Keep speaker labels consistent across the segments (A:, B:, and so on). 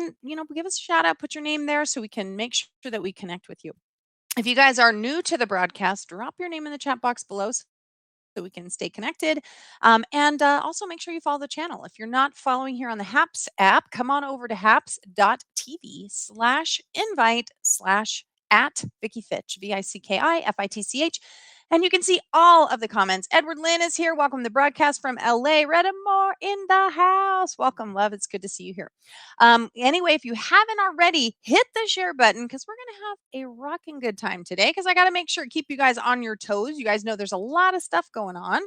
A: and, give us a shout out, put your name there so we can make sure that we connect with you. If you guys are new to the broadcast, drop your name in the chat box below so we can stay connected. And also make sure you follow the channel. If you're not following here on the HAPS app, come on over to haps.tv/invite/at Vicky Fitch, VICKIFITCH. And you can see all of the comments. Edward Lynn is here. Welcome to the broadcast from LA. Retta Moore in the house. Welcome, love. It's good to see you here. Anyway, if you haven't already, hit the share button because we're going to have a rocking good time today because I got to make sure to keep you guys on your toes. You guys know there's a lot of stuff going on.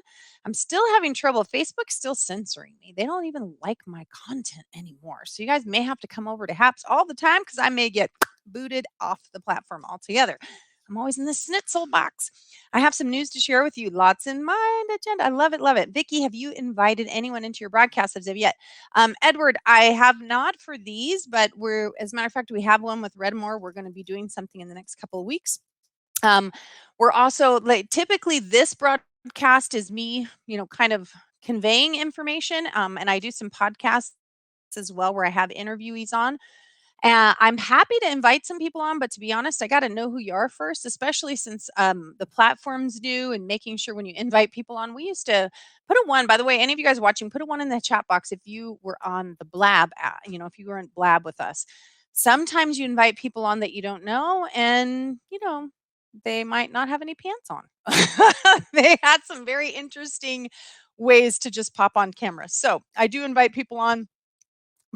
A: I'm still having trouble. Facebook's still censoring me. They don't even like my content anymore. So you guys may have to come over to HAPS all the time because I may get booted off the platform altogether. I'm always in the schnitzel box. I have some news to share with you. Lots in mind agenda. I love it, love it. Vicky, have you invited anyone into your broadcast as of yet? Edward, I have not for these, but as a matter of fact, we have one with Redmore. We're going to be doing something in the next couple of weeks. We're also typically this broadcast is me, kind of conveying information. And I do some podcasts as well where I have interviewees on. I'm happy to invite some people on, but to be honest, I got to know who you are first, especially since the platform's new and making sure when you invite people on, we used to put a 1, by the way, any of you guys watching, put a 1 in the chat box if you were on the Blab app, if you were in Blab with us. Sometimes you invite people on that you don't know and, they might not have any pants on. They had some very interesting ways to just pop on camera. So I do invite people on.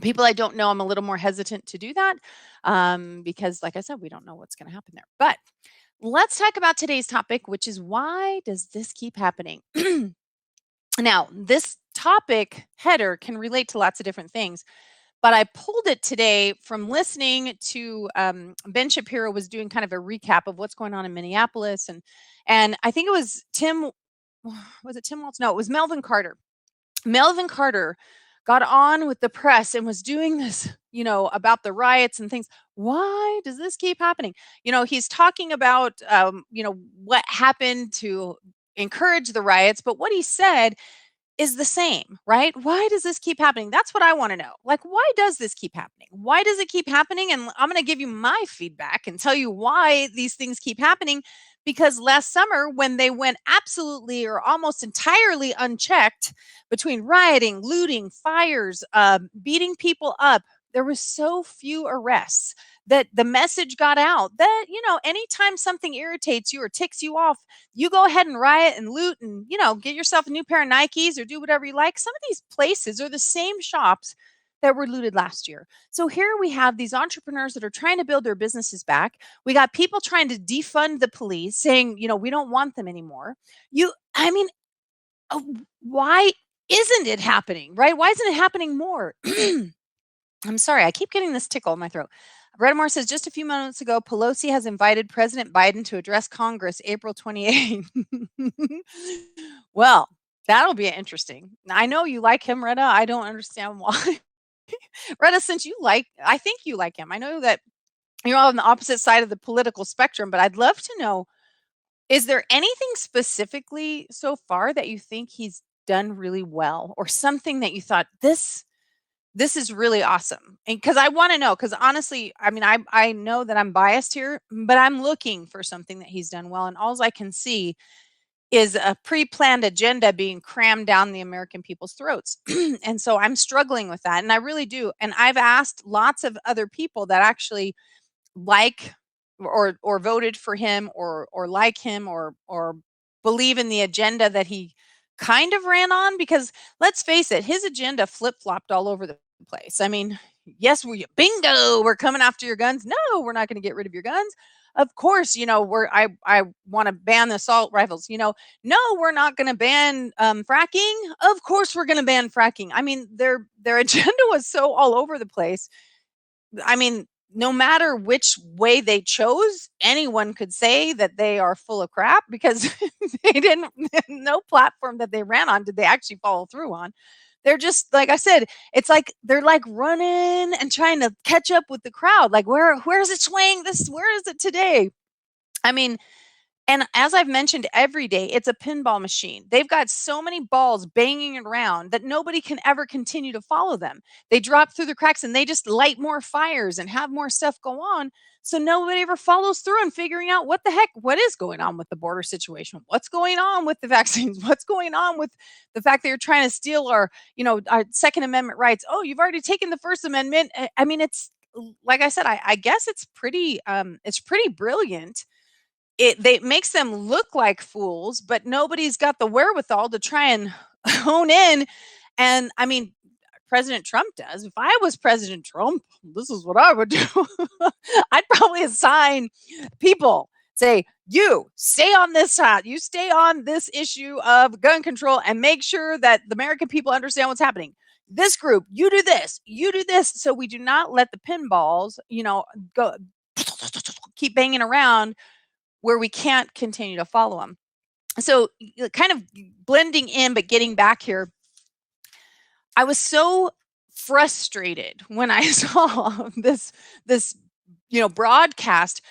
A: People I don't know, I'm a little more hesitant to do that because, like I said, we don't know what's going to happen there. But let's talk about today's topic, which is why does this keep happening? Now, this topic header can relate to lots of different things, but I pulled it today from listening to Ben Shapiro was doing kind of a recap of what's going on in Minneapolis, and I think it was Tim. Was it Tim Waltz? No, it was Melvin Carter. Melvin Carter got on with the press and was doing this, about the riots and things. Why does this keep happening? He's talking about, what happened to encourage the riots, but what he said is the same, right? Why does this keep happening? That's what I want to know. Like, why does this keep happening? Why does it keep happening? And I'm going to give you my feedback and tell you why these things keep happening. Because last summer, when they went absolutely or almost entirely unchecked between rioting, looting, fires, beating people up, there was so few arrests that the message got out that, anytime something irritates you or ticks you off, you go ahead and riot and loot and, get yourself a new pair of Nikes or do whatever you like. Some of these places are the same shops that were looted last year. So here we have these entrepreneurs that are trying to build their businesses back. We got people trying to defund the police saying, we don't want them anymore. Why isn't it happening, right? Why isn't it happening more? I'm sorry, I keep getting this tickle in my throat. Redmore says, just a few moments ago, Pelosi has invited President Biden to address Congress April 28th. Well, that'll be interesting. I know you like him, Retta. I don't understand why. Retta, since I think you like him. I know that you're on the opposite side of the political spectrum, but I'd love to know, is there anything specifically so far that you think he's done really well or something that you thought this is really awesome? And because I want to know, because honestly, I know that I'm biased here, but I'm looking for something that he's done well. And all I can see is a pre-planned agenda being crammed down the American people's throats. And so I'm struggling with that. And I really do. And I've asked lots of other people that actually like or voted for him or like him or believe in the agenda that he kind of ran on, because let's face it, his agenda flip-flopped all over the place. Yes, we're coming after your guns. No, we're not going to get rid of your guns. Of course, I want to ban the assault rifles. No, we're not going to ban fracking. Of course, we're going to ban fracking. Their agenda was so all over the place. No matter which way they chose, anyone could say that they are full of crap because no platform that they ran on did they actually follow through on. They're just, like I said, it's like they're like running and trying to catch up with the crowd. Like, where is it swaying where is it today? And as I've mentioned every day, it's a pinball machine. They've got so many balls banging around that nobody can ever continue to follow them. They drop through the cracks and they just light more fires and have more stuff go on. So nobody ever follows through and figuring out what the heck, what is going on with the border situation? What's going on with the vaccines? What's going on with the fact that you're trying to steal our Second Amendment rights? Oh, you've already taken the First Amendment. I mean, it's like I said, I guess it's pretty brilliant. It makes them look like fools, but nobody's got the wherewithal to try and hone in. And I mean, President Trump does. If I was President Trump, this is what I would do. I'd probably assign people, say, you stay on this side, you stay on this issue of gun control and make sure that the American people understand what's happening. This group, you do this, you do this. So we do not let the pinballs, go keep banging around where we can't continue to follow them. So, kind of blending in, but getting back here, I was so frustrated when I saw this broadcast,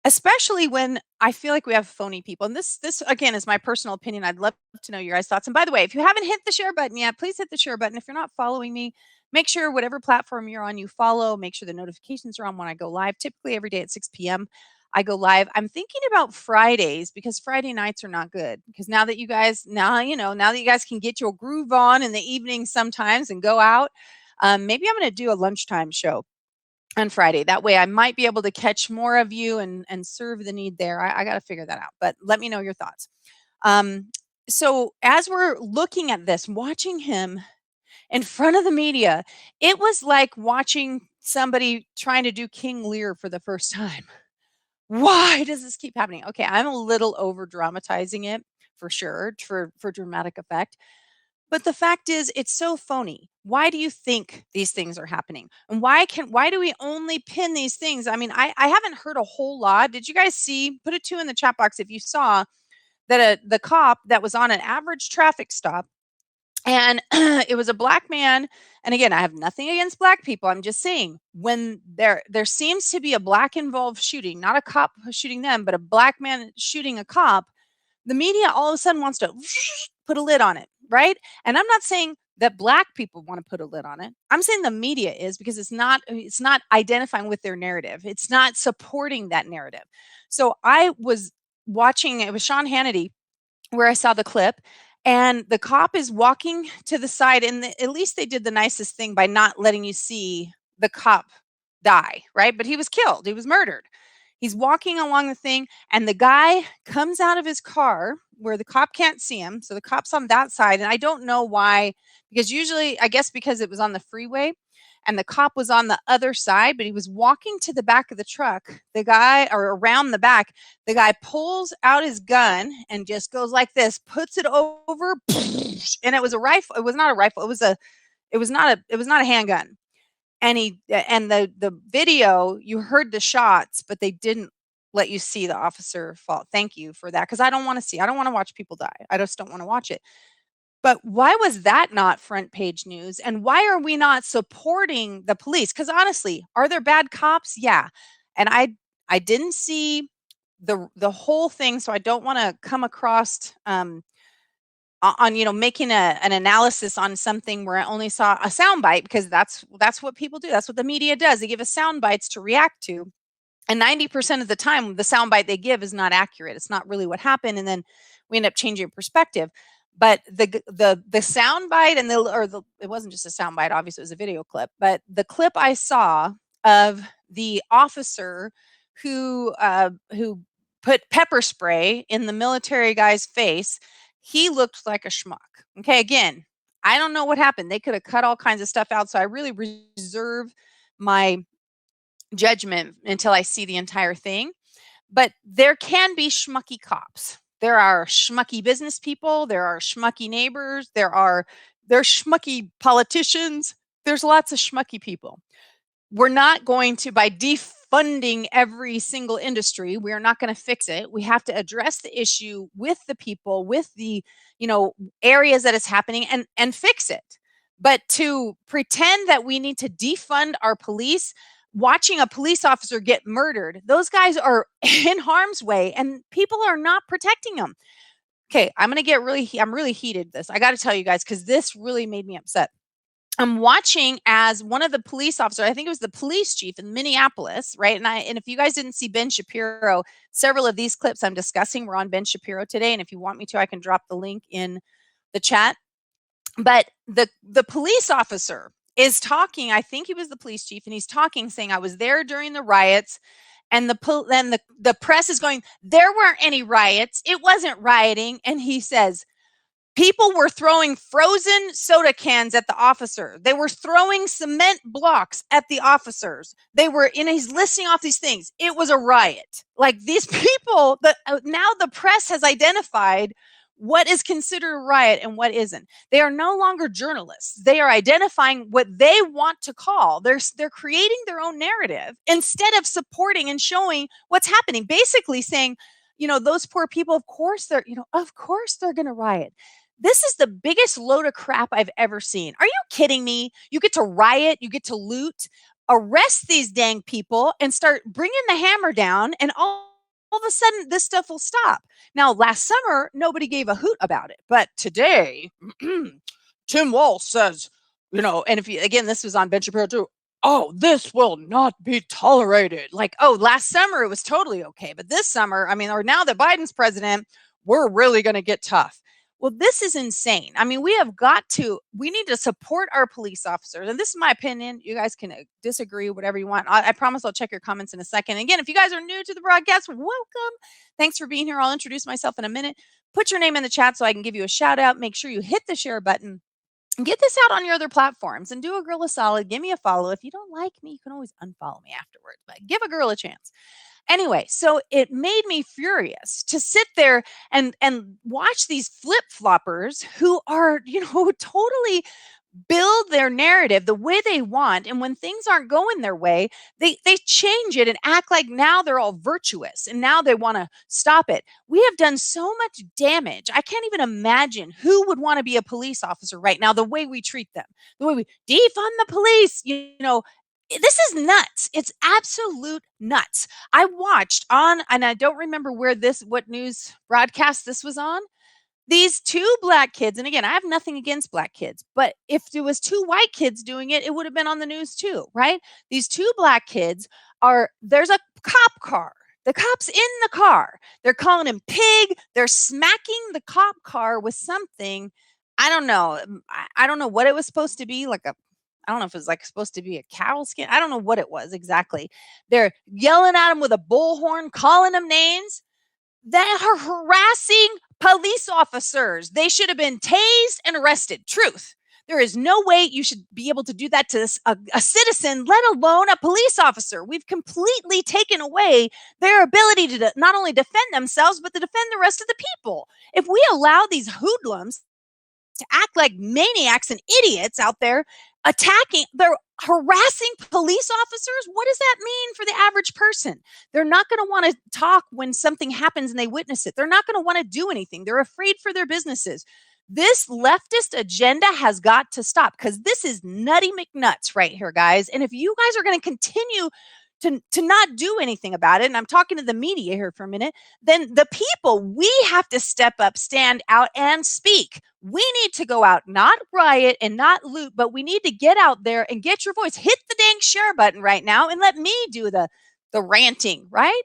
A: especially when I feel like we have phony people. And this again is my personal opinion. I'd love to know your guys' thoughts. And by the way, if you haven't hit the share button yet, please hit the share button. If you're not following me, make sure whatever platform you're on, you follow. Make sure the notifications are on when I go live. Typically every day at 6 p.m. I go live. I'm thinking about Fridays because Friday nights are not good. Because now that you guys can get your groove on in the evening sometimes and go out, maybe I'm going to do a lunchtime show on Friday. That way I might be able to catch more of you and serve the need there. I got to figure that out, but let me know your thoughts. So as we're looking at this, watching him in front of the media, it was like watching somebody trying to do King Lear for the first time. Why does this keep happening? Okay, I'm a little over dramatizing it for sure for dramatic effect. But the fact is it's so phony. Why do you think these things are happening? And why do we only pin these things? I mean, I haven't heard a whole lot. Did you guys see? Put a 2 in the chat box if you saw that the cop that was on an average traffic stop, and it was a black man. And again, I have nothing against black people. I'm just saying when there seems to be a black involved shooting, not a cop shooting them, but a black man shooting a cop, the media all of a sudden wants to put a lid on it, right? And I'm not saying that black people want to put a lid on it. I'm saying the media is, because it's not identifying with their narrative. It's not supporting that narrative. So I was watching, it was Sean Hannity where I saw the clip, and the cop is walking to the side, and at least they did the nicest thing by not letting you see the cop die, right? But he was killed. He was murdered. He's walking along the thing, and the guy comes out of his car where the cop can't see him. So the cop's on that side, and I don't know why, because usually, I guess because it was on the freeway and the cop was on the other side, but he was walking to the back of the truck. The guy, or around the back, the guy pulls out his gun and just goes like this, puts it over, and it was a rifle. It was not a rifle. It was not a handgun. And the video, you heard the shots, but they didn't let you see the officer fall. Thank you for that, because I don't want to watch people die. I just don't want to watch it. But why was that not front page news? And why are we not supporting the police? Because honestly, are there bad cops? Yeah. And I didn't see the whole thing, so I don't want to come across on making an analysis on something where I only saw a soundbite, because that's what people do. That's what the media does. They give us sound bites to react to. And 90% of the time, the soundbite they give is not accurate. It's not really what happened, and then we end up changing perspective. But the soundbite it wasn't just a soundbite. Obviously, it was a video clip. But the clip I saw of the officer who put pepper spray in the military guy's face, he looked like a schmuck. Okay, again, I don't know what happened. They could have cut all kinds of stuff out, so I really reserve my judgment until I see the entire thing. But there can be schmucky cops. There are schmucky business people. There are schmucky neighbors. There's schmucky politicians. There's lots of schmucky people. We're not going to, by defunding every single industry, we are not going to fix it. We have to address the issue with the people, with the areas that it's happening, and fix it. But to pretend that we need to defund our police, watching a police officer get murdered. Those guys are in harm's way and people are not protecting them. Okay, I'm really heated this. I got to tell you guys, because this really made me upset. I'm watching as one of the police officers, I think it was the police chief in Minneapolis, right? And if you guys didn't see Ben Shapiro, several of these clips I'm discussing were on Ben Shapiro today. And if you want me to, I can drop the link in the chat. But the police officer is talking, I think he was the police chief, and he's talking, saying, I was there during the riots. And the press is going, there weren't any riots. It wasn't rioting. And he says, people were throwing frozen soda cans at the officer. They were throwing cement blocks at the officers. He's listing off these things. It was a riot. Like, these people, now the press has identified what is considered a riot and what isn't. They are no longer journalists. They are identifying what they want to call. They're creating their own narrative instead of supporting and showing what's happening. Basically saying, those poor people, of course they're going to riot. This is the biggest load of crap I've ever seen. Are you kidding me? You get to riot, you get to loot, arrest these dang people and start bringing the hammer down, and all of a sudden this stuff will stop. Now, last summer, nobody gave a hoot about it. But today, Tim Walz says, and again, this was on Ben Shapiro too. Oh, this will not be tolerated. Like, last summer it was totally okay. But this summer, or now that Biden's president, we're really going to get tough. Well, this is insane. We need to support our police officers. And this is my opinion. You guys can disagree, whatever you want. I promise I'll check your comments in a second. Again, if you guys are new to the broadcast, welcome. Thanks for being here. I'll introduce myself in a minute. Put your name in the chat so I can give you a shout out. Make sure you hit the share button. And get this out on your other platforms and do a girl a solid. Give me a follow. If you don't like me, you can always unfollow me afterwards, but give a girl a chance. Anyway, so it made me furious to sit there and watch these flip-floppers who are, totally build their narrative the way they want. And when things aren't going their way, they change it and act like now they're all virtuous and now they want to stop it. We have done so much damage. I can't even imagine who would want to be a police officer right now, the way we treat them, the way we defund the police, this is nuts. It's absolute nuts. I watched and I don't remember what news broadcast this was on. These two black kids, and again, I have nothing against black kids, but if there was two white kids doing it, it would have been on the news too, right? These two black kids there's a cop car. The cop's in the car. They're calling him pig. They're smacking the cop car with something. I don't know. I don't know what it was supposed to be, I don't know if it was supposed to be a cow skin. I don't know what it was exactly. They're yelling at him with a bullhorn, calling him names. They are harassing police officers. They should have been tased and arrested. Truth. There is no way you should be able to do that to a citizen, let alone a police officer. We've completely taken away their ability to not only defend themselves, but to defend the rest of the people. If we allow these hoodlums to act like maniacs and idiots out there, they're harassing police officers. What does that mean for the average person? They're not going to want to talk when something happens and they witness it. They're not going to want to do anything. They're afraid for their businesses. This leftist agenda has got to stop, because this is nutty McNuts right here, guys. And if you guys are going to continue to not do anything about it, and I'm talking to the media here for a minute, then the people, we have to step up, stand out, and speak. We need to go out, not riot and not loot, but we need to get out there and get your voice. Hit the dang share button right now and let me do the ranting, right?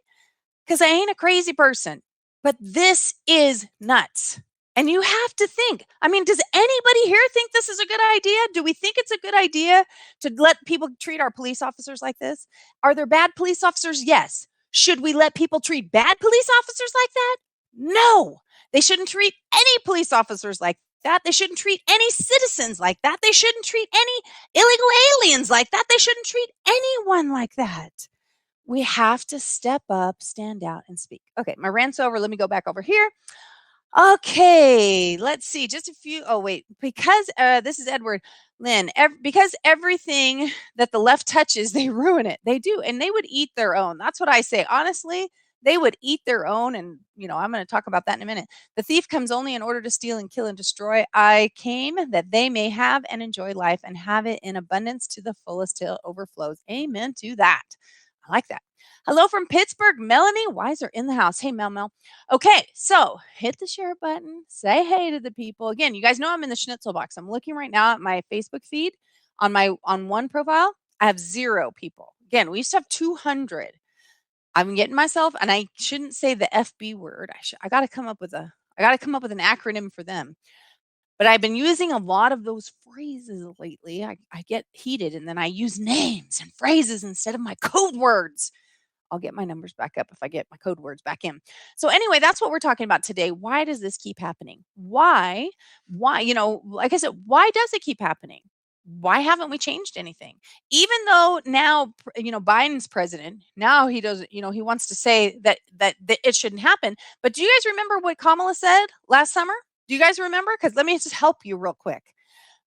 A: Because I ain't a crazy person, but this is nuts. And you have to think, does anybody here think this is a good idea? Do we think it's a good idea to let people treat our police officers like this? Are there bad police officers? Yes. Should we let people treat bad police officers like that? No. They shouldn't treat any police officers like that. They shouldn't treat any citizens like that. They shouldn't treat any illegal aliens like that. They shouldn't treat anyone like that. We have to step up, stand out, and speak. Okay, my rant's over. Let me go back over here. Okay, let's see. Just a few. Oh, wait. Because this is Edward Lynn. Because everything that the left touches, they ruin it. They do. And they would eat their own. That's what I say. Honestly, They would eat their own. And, I'm going to talk about that in a minute. The thief comes only in order to steal and kill and destroy. I came that they may have and enjoy life and have it in abundance to the fullest till it overflows. Amen to that. I like that. Hello from Pittsburgh, Melanie Weiser in the house. Hey, Mel. Okay, so hit the share button. Say hey to the people. Again, you guys know I'm in the schnitzel box. I'm looking right now at my Facebook feed. On one profile, I have 0 people. Again, we used to have 200. I'm getting myself, and I shouldn't say the FB word. I got to come up with an acronym for them. But I've been using a lot of those phrases lately. I get heated, and then I use names and phrases instead of my code words. I'll get my numbers back up if I get my code words back in. So anyway, that's what we're talking about today. Why does this keep happening? Why, like I said, why does it keep happening? Why haven't we changed anything? Even though now, Biden's president, now he doesn't, he wants to say that it shouldn't happen. But do you guys remember what Kamala said last summer? Do you guys remember? Because let me just help you real quick.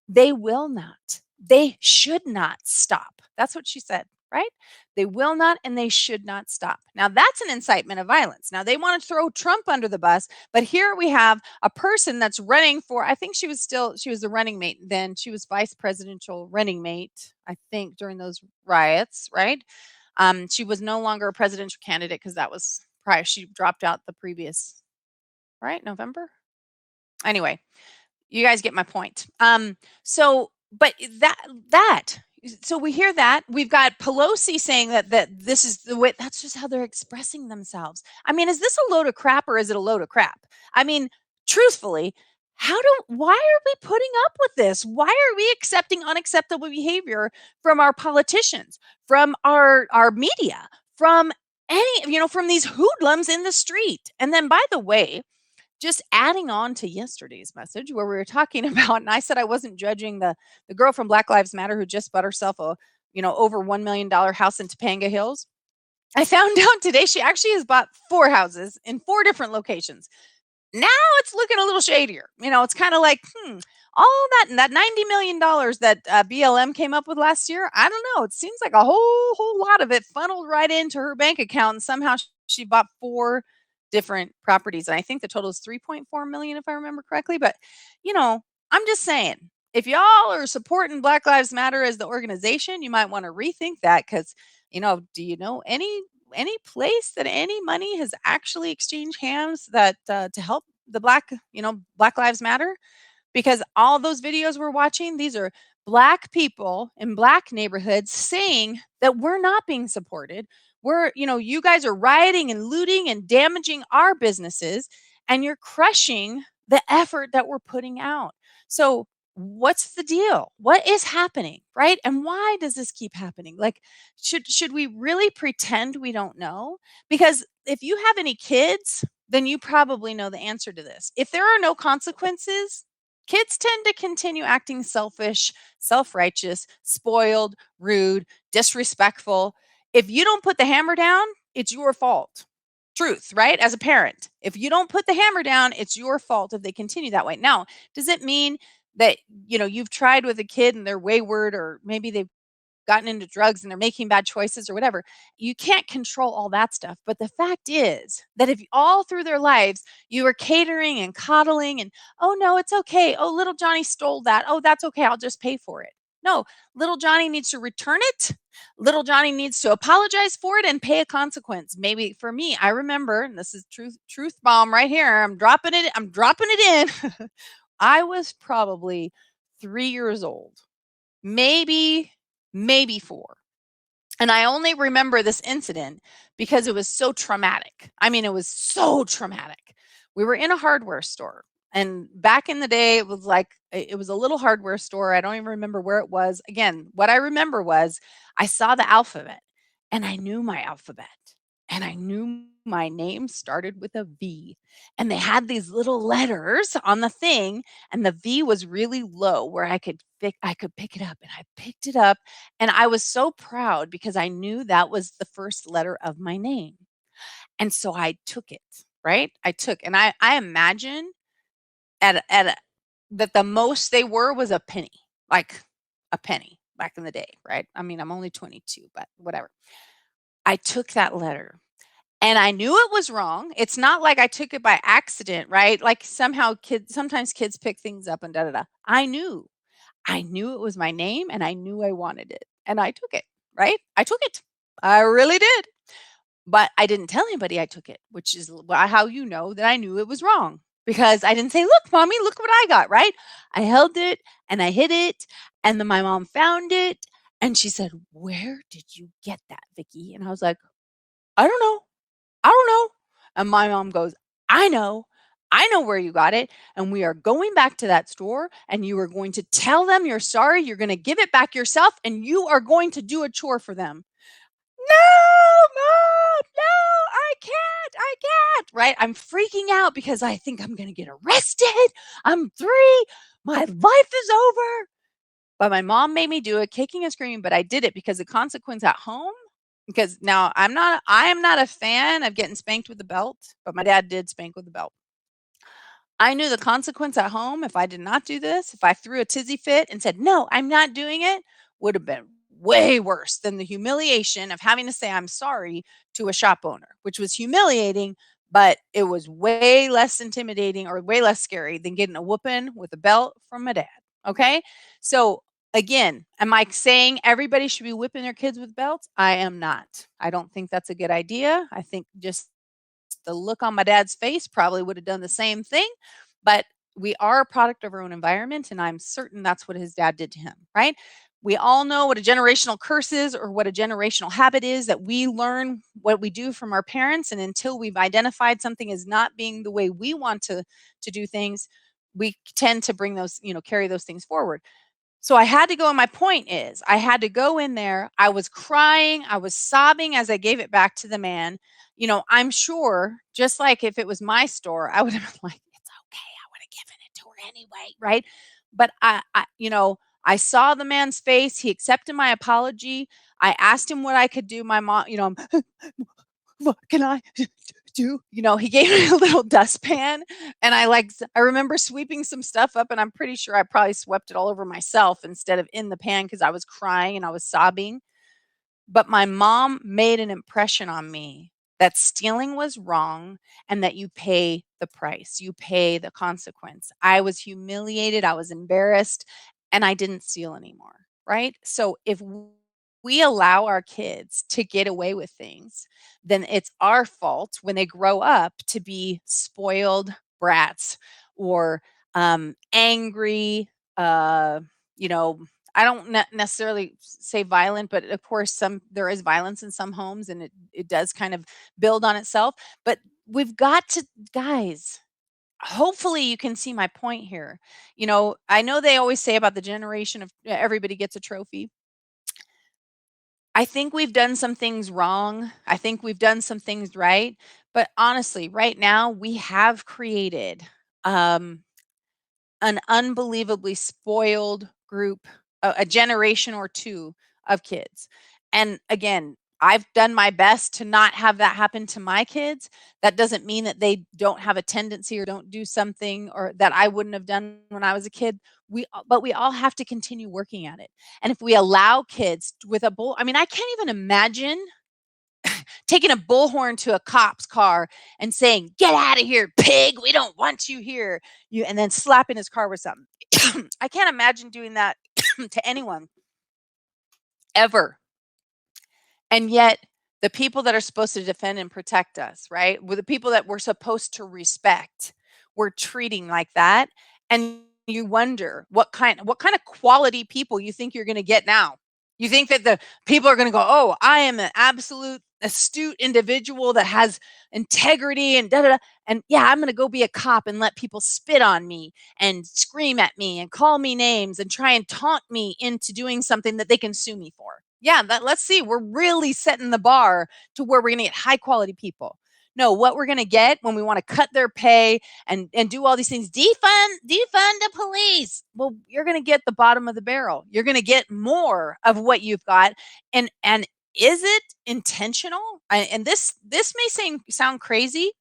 A: They will not. They should not stop. That's what she said, right? They will not and they should not stop. Now, that's an incitement of violence. Now, they want to throw Trump under the bus, but here we have a person that's running for, I think she was the running mate then. She was vice presidential running mate, I think, during those riots, right? She was no longer a presidential candidate because that was prior. She dropped out the previous, right? November? Anyway, you guys get my point. But so we hear that we've got Pelosi saying that this is the way, that's just how they're expressing themselves. I mean, is this a load of crap or is it a load of crap? I mean, truthfully, why are we putting up with this? Why are we accepting unacceptable behavior from our politicians, from our media, from from these hoodlums in the street? And then, by the way, just adding on to yesterday's message where we were talking about, and I said I wasn't judging the girl from Black Lives Matter who just bought herself a, over $1 million house in Topanga Hills. I found out today she actually has bought 4 houses in 4 different locations. Now it's looking a little shadier. It's kind of like, all that $90 million that BLM came up with last year, I don't know. It seems like a whole lot of it funneled right into her bank account, and somehow she bought 4 different properties. And I think the total is 3.4 million, if I remember correctly. But, I'm just saying, if y'all are supporting Black Lives Matter as the organization, you might want to rethink that because, do you know any place that any money has actually exchanged hands that to help the Black Lives Matter? Because all those videos we're watching, these are Black people in Black neighborhoods saying that we're not being supported. You guys are rioting and looting and damaging our businesses, and you're crushing the effort that we're putting out. So what's the deal? What is happening, right? And why does this keep happening? Like, should we really pretend we don't know? Because if you have any kids, then you probably know the answer to this. If there are no consequences, kids tend to continue acting selfish, self-righteous, spoiled, rude, disrespectful. If you don't put the hammer down, it's your fault. Truth, right? As a parent, if you don't put the hammer down, it's your fault if they continue that way. Now, does it mean that, you've tried with a kid and they're wayward, or maybe they've gotten into drugs and they're making bad choices or whatever? You can't control all that stuff. But the fact is that if all through their lives you were catering and coddling and, oh no, it's okay. Oh, little Johnny stole that. Oh, that's okay. I'll just pay for it. No, little Johnny needs to return it. Little Johnny needs to apologize for it and pay a consequence. Maybe for me, I remember, and this is truth bomb right here. I'm dropping it in. I was probably 3 years old, maybe 4. And I only remember this incident because it was so traumatic. I mean, it was so traumatic. We were in a hardware store. And back in the day, it was a little hardware store. I don't even remember where it was. Again, what I remember was I saw the alphabet and I knew my alphabet. And I knew my name started with a V. And they had these little letters on the thing, and the V was really low where I could pick it up. And I picked it up, and I was so proud because I knew that was the first letter of my name. And so I took it, right? And I imagine that the most they were was a penny, like a penny back in the day, right? I mean, I'm only 22, but whatever. I took that letter And I knew it was wrong. It's not like I took it by accident, right? Like somehow sometimes kids pick things up and da da da. I knew it was my name and I knew I wanted it. And I took it, right? I took it. I really did. But I didn't tell anybody I took it, which is how you know that I knew it was wrong. Because I didn't say, "Look, mommy, look what I got," right? I held it and I hid it. And then my mom found it and she said, "Where did you get that, Vicky?" And I was like, "I don't know. I don't know." And my mom goes, "I know. I know where you got it. And we are going back to that store and you are going to tell them you're sorry. You're going to give it back yourself and you are going to do a chore for them." No, mom, no, I can't. Right? I'm freaking out because I think I'm going to get arrested. I'm 3. My life is over. But my mom made me do it, kicking and screaming, but I did it because the consequence at home, because now I am not a fan of getting spanked with a belt, but my dad did spank with a belt. I knew the consequence at home if I did not do this, if I threw a tizzy fit and said, "No, I'm not doing it," would have been way worse than the humiliation of having to say I'm sorry to a shop owner, which was humiliating, but it was way less intimidating or way less scary than getting a whooping with a belt from my dad. Okay. So again, am I saying everybody should be whipping their kids with belts? I am not. I don't think that's a good idea. I think just the look on my dad's face probably would have done the same thing, but we are a product of our own environment, and I'm certain that's what his dad did to him, right? We all know what a generational curse is or what a generational habit is, that we learn what we do from our parents, and until we've identified something as not being the way we want to do things, we tend to bring those, carry those things forward. So I had to go, and my point is, I had to go in there. I was crying, I was sobbing as I gave it back to the man. I'm sure, just like if it was my store, I would have been like, "It's okay, I would have given it to her anyway," right? But I saw the man's face. He accepted my apology. I asked him what I could do. My mom, "What can I do?" He gave me a little dustpan, and I remember sweeping some stuff up, and I'm pretty sure I probably swept it all over myself instead of in the pan because I was crying and I was sobbing. But my mom made an impression on me that stealing was wrong and that you pay the price, you pay the consequence. I was humiliated, I was embarrassed, and I didn't steal anymore, right? So if we allow our kids to get away with things, then it's our fault when they grow up to be spoiled brats or angry, you know, I don't necessarily say violent, but of course there is violence in some homes and it does kind of build on itself. But we've got to, guys, hopefully you can see my point here. I know they always say about the generation of everybody gets a trophy. I think we've done some things wrong. I think we've done some things right. But honestly, right now we have created um, an unbelievably spoiled group, a generation or 2 of kids. And again, I've done my best to not have that happen to my kids. That doesn't mean that they don't have a tendency or don't do something or that I wouldn't have done when I was a kid. But we all have to continue working at it. And if we allow kids with a bull, I mean, I can't even imagine taking a bullhorn to a cop's car and saying, "Get out of here, pig. We don't want you here." And then slapping his car with something. I can't imagine doing that to anyone ever. And yet, the people that are supposed to defend and protect us, right? With the people that we're supposed to respect, we're treating like that. And you wonder what kind of quality people you think you're going to get now. You think that the people are going to go, "Oh, I am an absolute astute individual that has integrity and da da da." And yeah, I'm going to go be a cop and let people spit on me and scream at me and call me names and try and taunt me into doing something that they can sue me for. Yeah, let's see. We're really setting the bar to where we're going to get high quality people. No, what we're going to get when we want to cut their pay and do all these things, defund the police. Well, you're going to get the bottom of the barrel. You're going to get more of what you've got. And is it intentional? And this may sound crazy,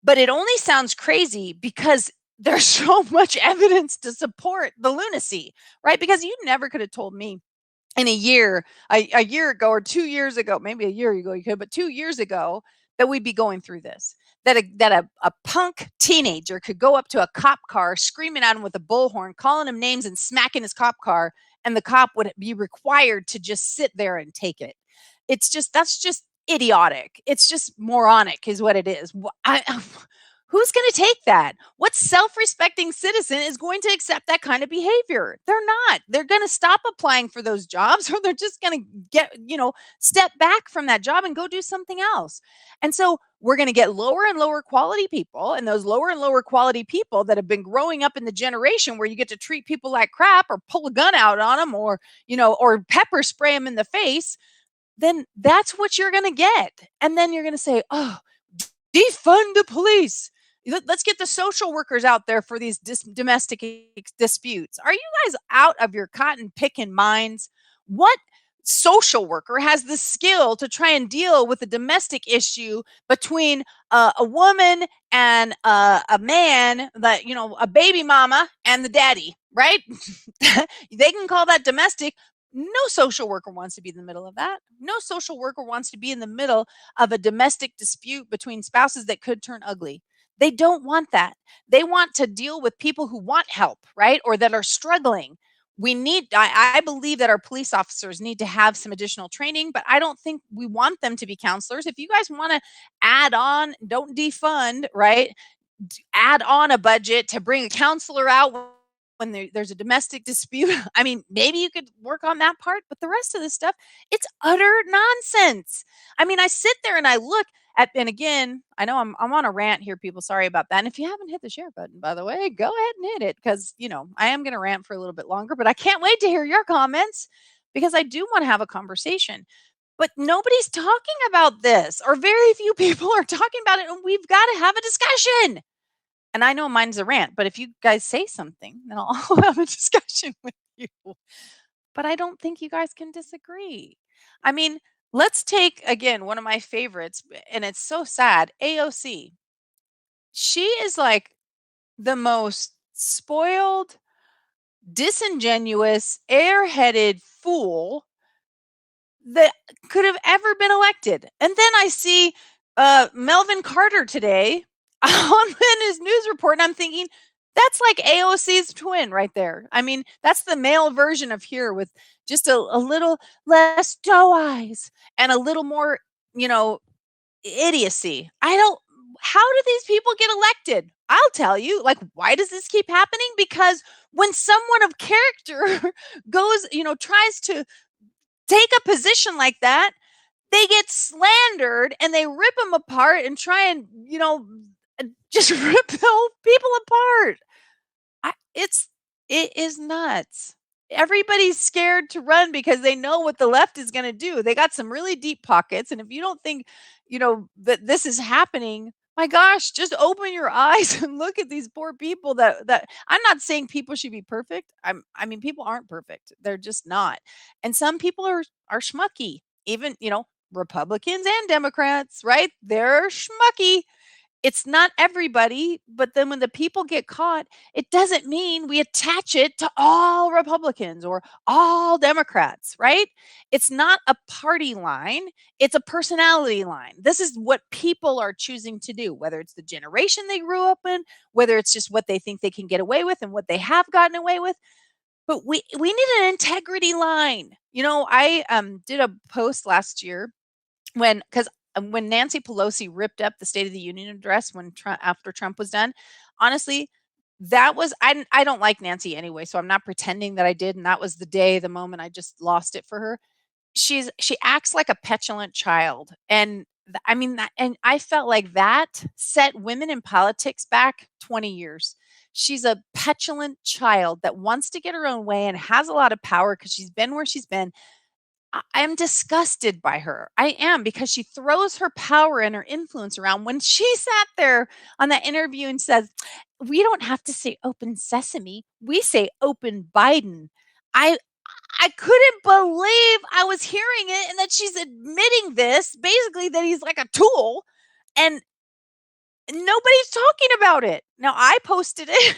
A: but it only sounds crazy because there's so much evidence to support the lunacy, right? Because you never could have told me in a year ago or 2 years ago, maybe a year ago you could, but 2 years ago, that we'd be going through this. That a punk teenager could go up to a cop car screaming at him with a bullhorn, calling him names and smacking his cop car, and the cop would be required to just sit there and take it. That's just idiotic. It's just moronic is what it is. Who's going to take that? What self-respecting citizen is going to accept that kind of behavior? They're not. They're going to stop applying for those jobs, or they're just going to step back from that job and go do something else. And so we're going to get lower and lower quality people, and those lower and lower quality people that have been growing up in the generation where you get to treat people like crap or pull a gun out on them, or pepper spray them in the face, then that's what you're going to get. And then you're going to say, oh, defund the police. Let's get the social workers out there for these domestic disputes. Are you guys out of your cotton picking minds? What social worker has the skill to try and deal with a domestic issue between a woman and a man, that a baby mama and the daddy, right? They can call that domestic. No social worker wants to be in the middle of that. No social worker wants to be in the middle of a domestic dispute between spouses that could turn ugly. They don't want that. They want to deal with people who want help, right? Or that are struggling. I believe that our police officers need to have some additional training, but I don't think we want them to be counselors. If you guys want to add on, don't defund, right? Add on a budget to bring a counselor out when there's a domestic dispute. I mean, maybe you could work on that part, but the rest of this stuff, it's utter nonsense. I mean, I sit there and I look at, and again, I know I'm on a rant here, people. Sorry about that. And if you haven't hit the share button, by the way, go ahead and hit it, because I am going to rant for a little bit longer, but I can't wait to hear your comments, because I do want to have a conversation. But nobody's talking about this, or very few people are talking about it, and we've got to have a discussion. And I know mine's a rant, but if you guys say something, then I'll have a discussion with you. But I don't think you guys can disagree. I mean, let's take, again, one of my favorites, and it's so sad, AOC. She is like the most spoiled, disingenuous, airheaded fool that could have ever been elected. And then I see Melvin Carter today on his news report, and I'm thinking, that's like AOC's twin right there. I mean, that's the male version of here, with just a little less doe eyes and a little more, idiocy. How do these people get elected? I'll tell you, like, why does this keep happening? Because when someone of character goes, tries to take a position like that, they get slandered and they rip them apart and try and, just rip the whole people apart. It is nuts. Everybody's scared to run because they know what the left is going to do. They got some really deep pockets. And if you don't think, that this is happening, my gosh, just open your eyes and look at these poor people that I'm not saying people should be perfect. I mean, people aren't perfect. They're just not. And some people are schmucky, even, Republicans and Democrats, right? They're schmucky. It's not everybody, but then when the people get caught, it doesn't mean we attach it to all Republicans or all Democrats, right? It's not a party line, it's a personality line. This is what people are choosing to do, whether it's the generation they grew up in, whether it's just what they think they can get away with and what they have gotten away with. But we need an integrity line. I did a post last year when Nancy Pelosi ripped up the State of the Union address after Trump was done. Honestly, that was, I don't like Nancy anyway, so I'm not pretending that I did. And that was the moment I just lost it for her. She acts like a petulant child. And and I felt like that set women in politics back 20 years. She's a petulant child that wants to get her own way and has a lot of power because she's been where she's been. I'm disgusted by her. I am, because she throws her power and her influence around. When she sat there on that interview and says, we don't have to say open sesame, we say open Biden. I couldn't believe I was hearing it, and that she's admitting this, basically that he's like a tool, and nobody's talking about it. Now, I posted it,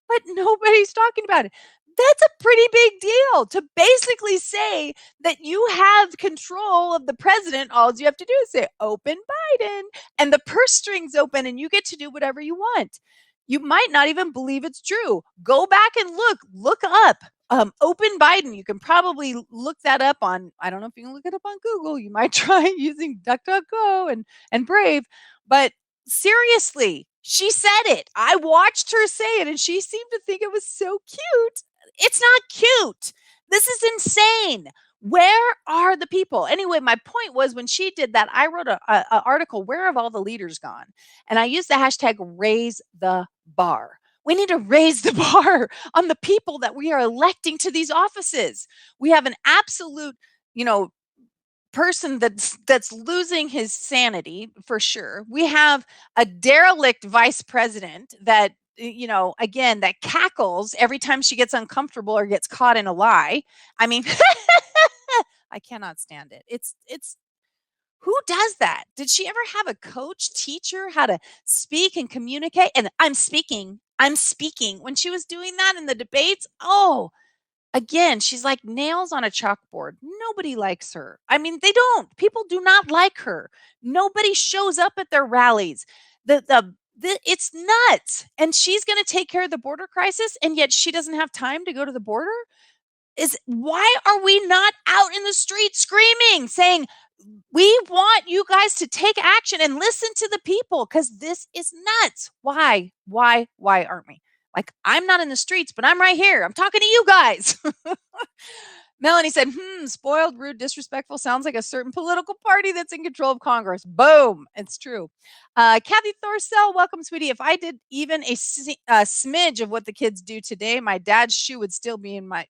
A: but nobody's talking about it. That's a pretty big deal to basically say that you have control of the president. All you have to do is say, open Biden, and the purse strings open, and you get to do whatever you want. You might not even believe it's true. Go back and look up open Biden. You can probably look that up on, I don't know if you can look it up on Google. You might try using DuckDuckGo and Brave, but seriously, she said it. I watched her say it, and she seemed to think it was so cute. It's not cute. This is insane. Where are the people? Anyway, my point was when she did that, I wrote a article, Where Have All the Leaders Gone? And I used the hashtag raise the bar. We need to raise the bar on the people that we are electing to these offices. We have an absolute, person that's losing his sanity for sure. We have a derelict vice president that again, that cackles every time she gets uncomfortable or gets caught in a lie. I mean, I cannot stand it. It's who does that? Did she ever have a coach teach her how to speak and communicate? And I'm speaking when she was doing that in the debates. Oh, again, she's like nails on a chalkboard. Nobody likes her. I mean, they don't. People do not like her. Nobody shows up at their rallies. It's nuts. And she's going to take care of the border crisis, and yet she doesn't have time to go to the border. Why are we not out in the street screaming, saying, we want you guys to take action and listen to the people, because this is nuts. Why aren't we? Like, I'm not in the streets, but I'm right here. I'm talking to you guys. Melanie said, spoiled, rude, disrespectful sounds like a certain political party that's in control of Congress. Boom. It's true. Kathy Thorcell, welcome, sweetie. If I did even a smidge of what the kids do today, my dad's shoe would still be in my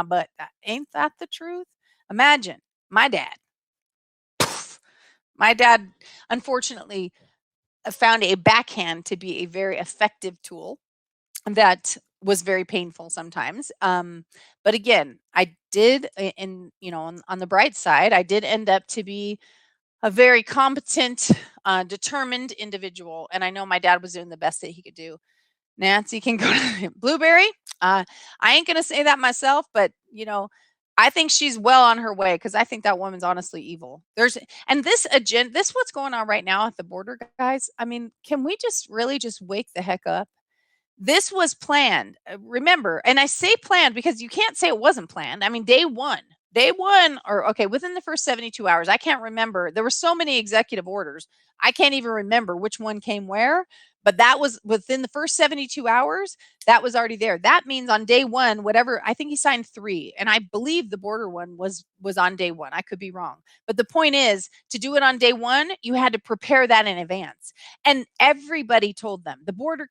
A: butt. Ain't that the truth? Imagine my dad. My dad, unfortunately, found a backhand to be a very effective tool that was very painful sometimes. But again, I did, on the bright side, I did end up to be a very competent, determined individual. And I know my dad was doing the best that he could do. Nancy can go to Blueberry. I ain't going to say that myself, but I think she's well on her way, because I think that woman's honestly evil. This what's going on right now at the border, guys. I mean, can we just really just wake the heck up? This was planned. Remember, and I say planned because you can't say it wasn't planned. I mean, day one, or okay, within the first 72 hours, I can't remember. There were so many executive orders. I can't even remember which one came where, but that was within the first 72 hours. That was already there. That means on day one, whatever, I think he signed 3, and I believe the border one was on day one. I could be wrong. But the point is, to do it on day one, you had to prepare that in advance. And everybody told them, the border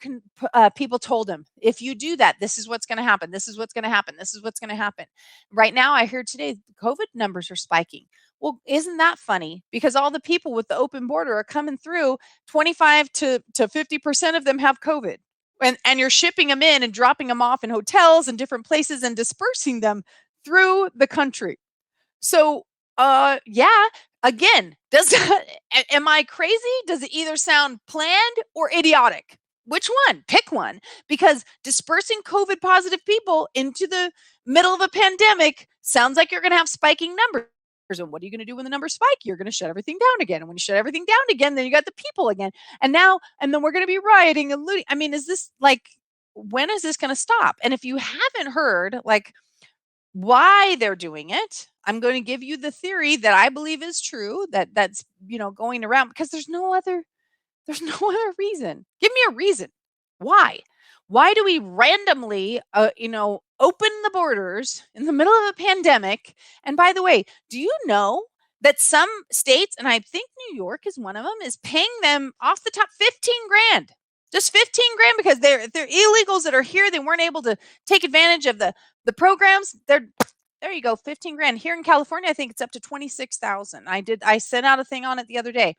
A: people told them, if you do that, this is what's going to happen. This is what's going to happen. This is what's going to happen. Right now, I heard today, COVID numbers are spiking. Well, isn't that funny? Because all the people with the open border are coming through, 25 to 50% of them have COVID. And you're shipping them in and dropping them off in hotels and different places and dispersing them through the country. So, yeah, again, am I crazy? Does it either sound planned or idiotic? Which one? Pick one. Because dispersing COVID positive people into the middle of a pandemic sounds like you're going to have spiking numbers. And what are you going to do when the numbers spike? You're going to shut everything down again. And when you shut everything down again, then you got the people again. And then we're going to be rioting and looting. I mean, is this when is this going to stop? And if you haven't heard, why they're doing it, I'm going to give you the theory that I believe is true, that's going around, because there's no other reason. Give me a reason. Why do we randomly open the borders in the middle of a pandemic? And by the way, do you know that some states, and I think New York is one of them, is paying them off the top 15 grand? Just 15 grand, because they're illegals that are here. They weren't able to take advantage of the programs. There you go, 15 grand. Here in California, I think it's up to 26,000. I sent out a thing on it the other day.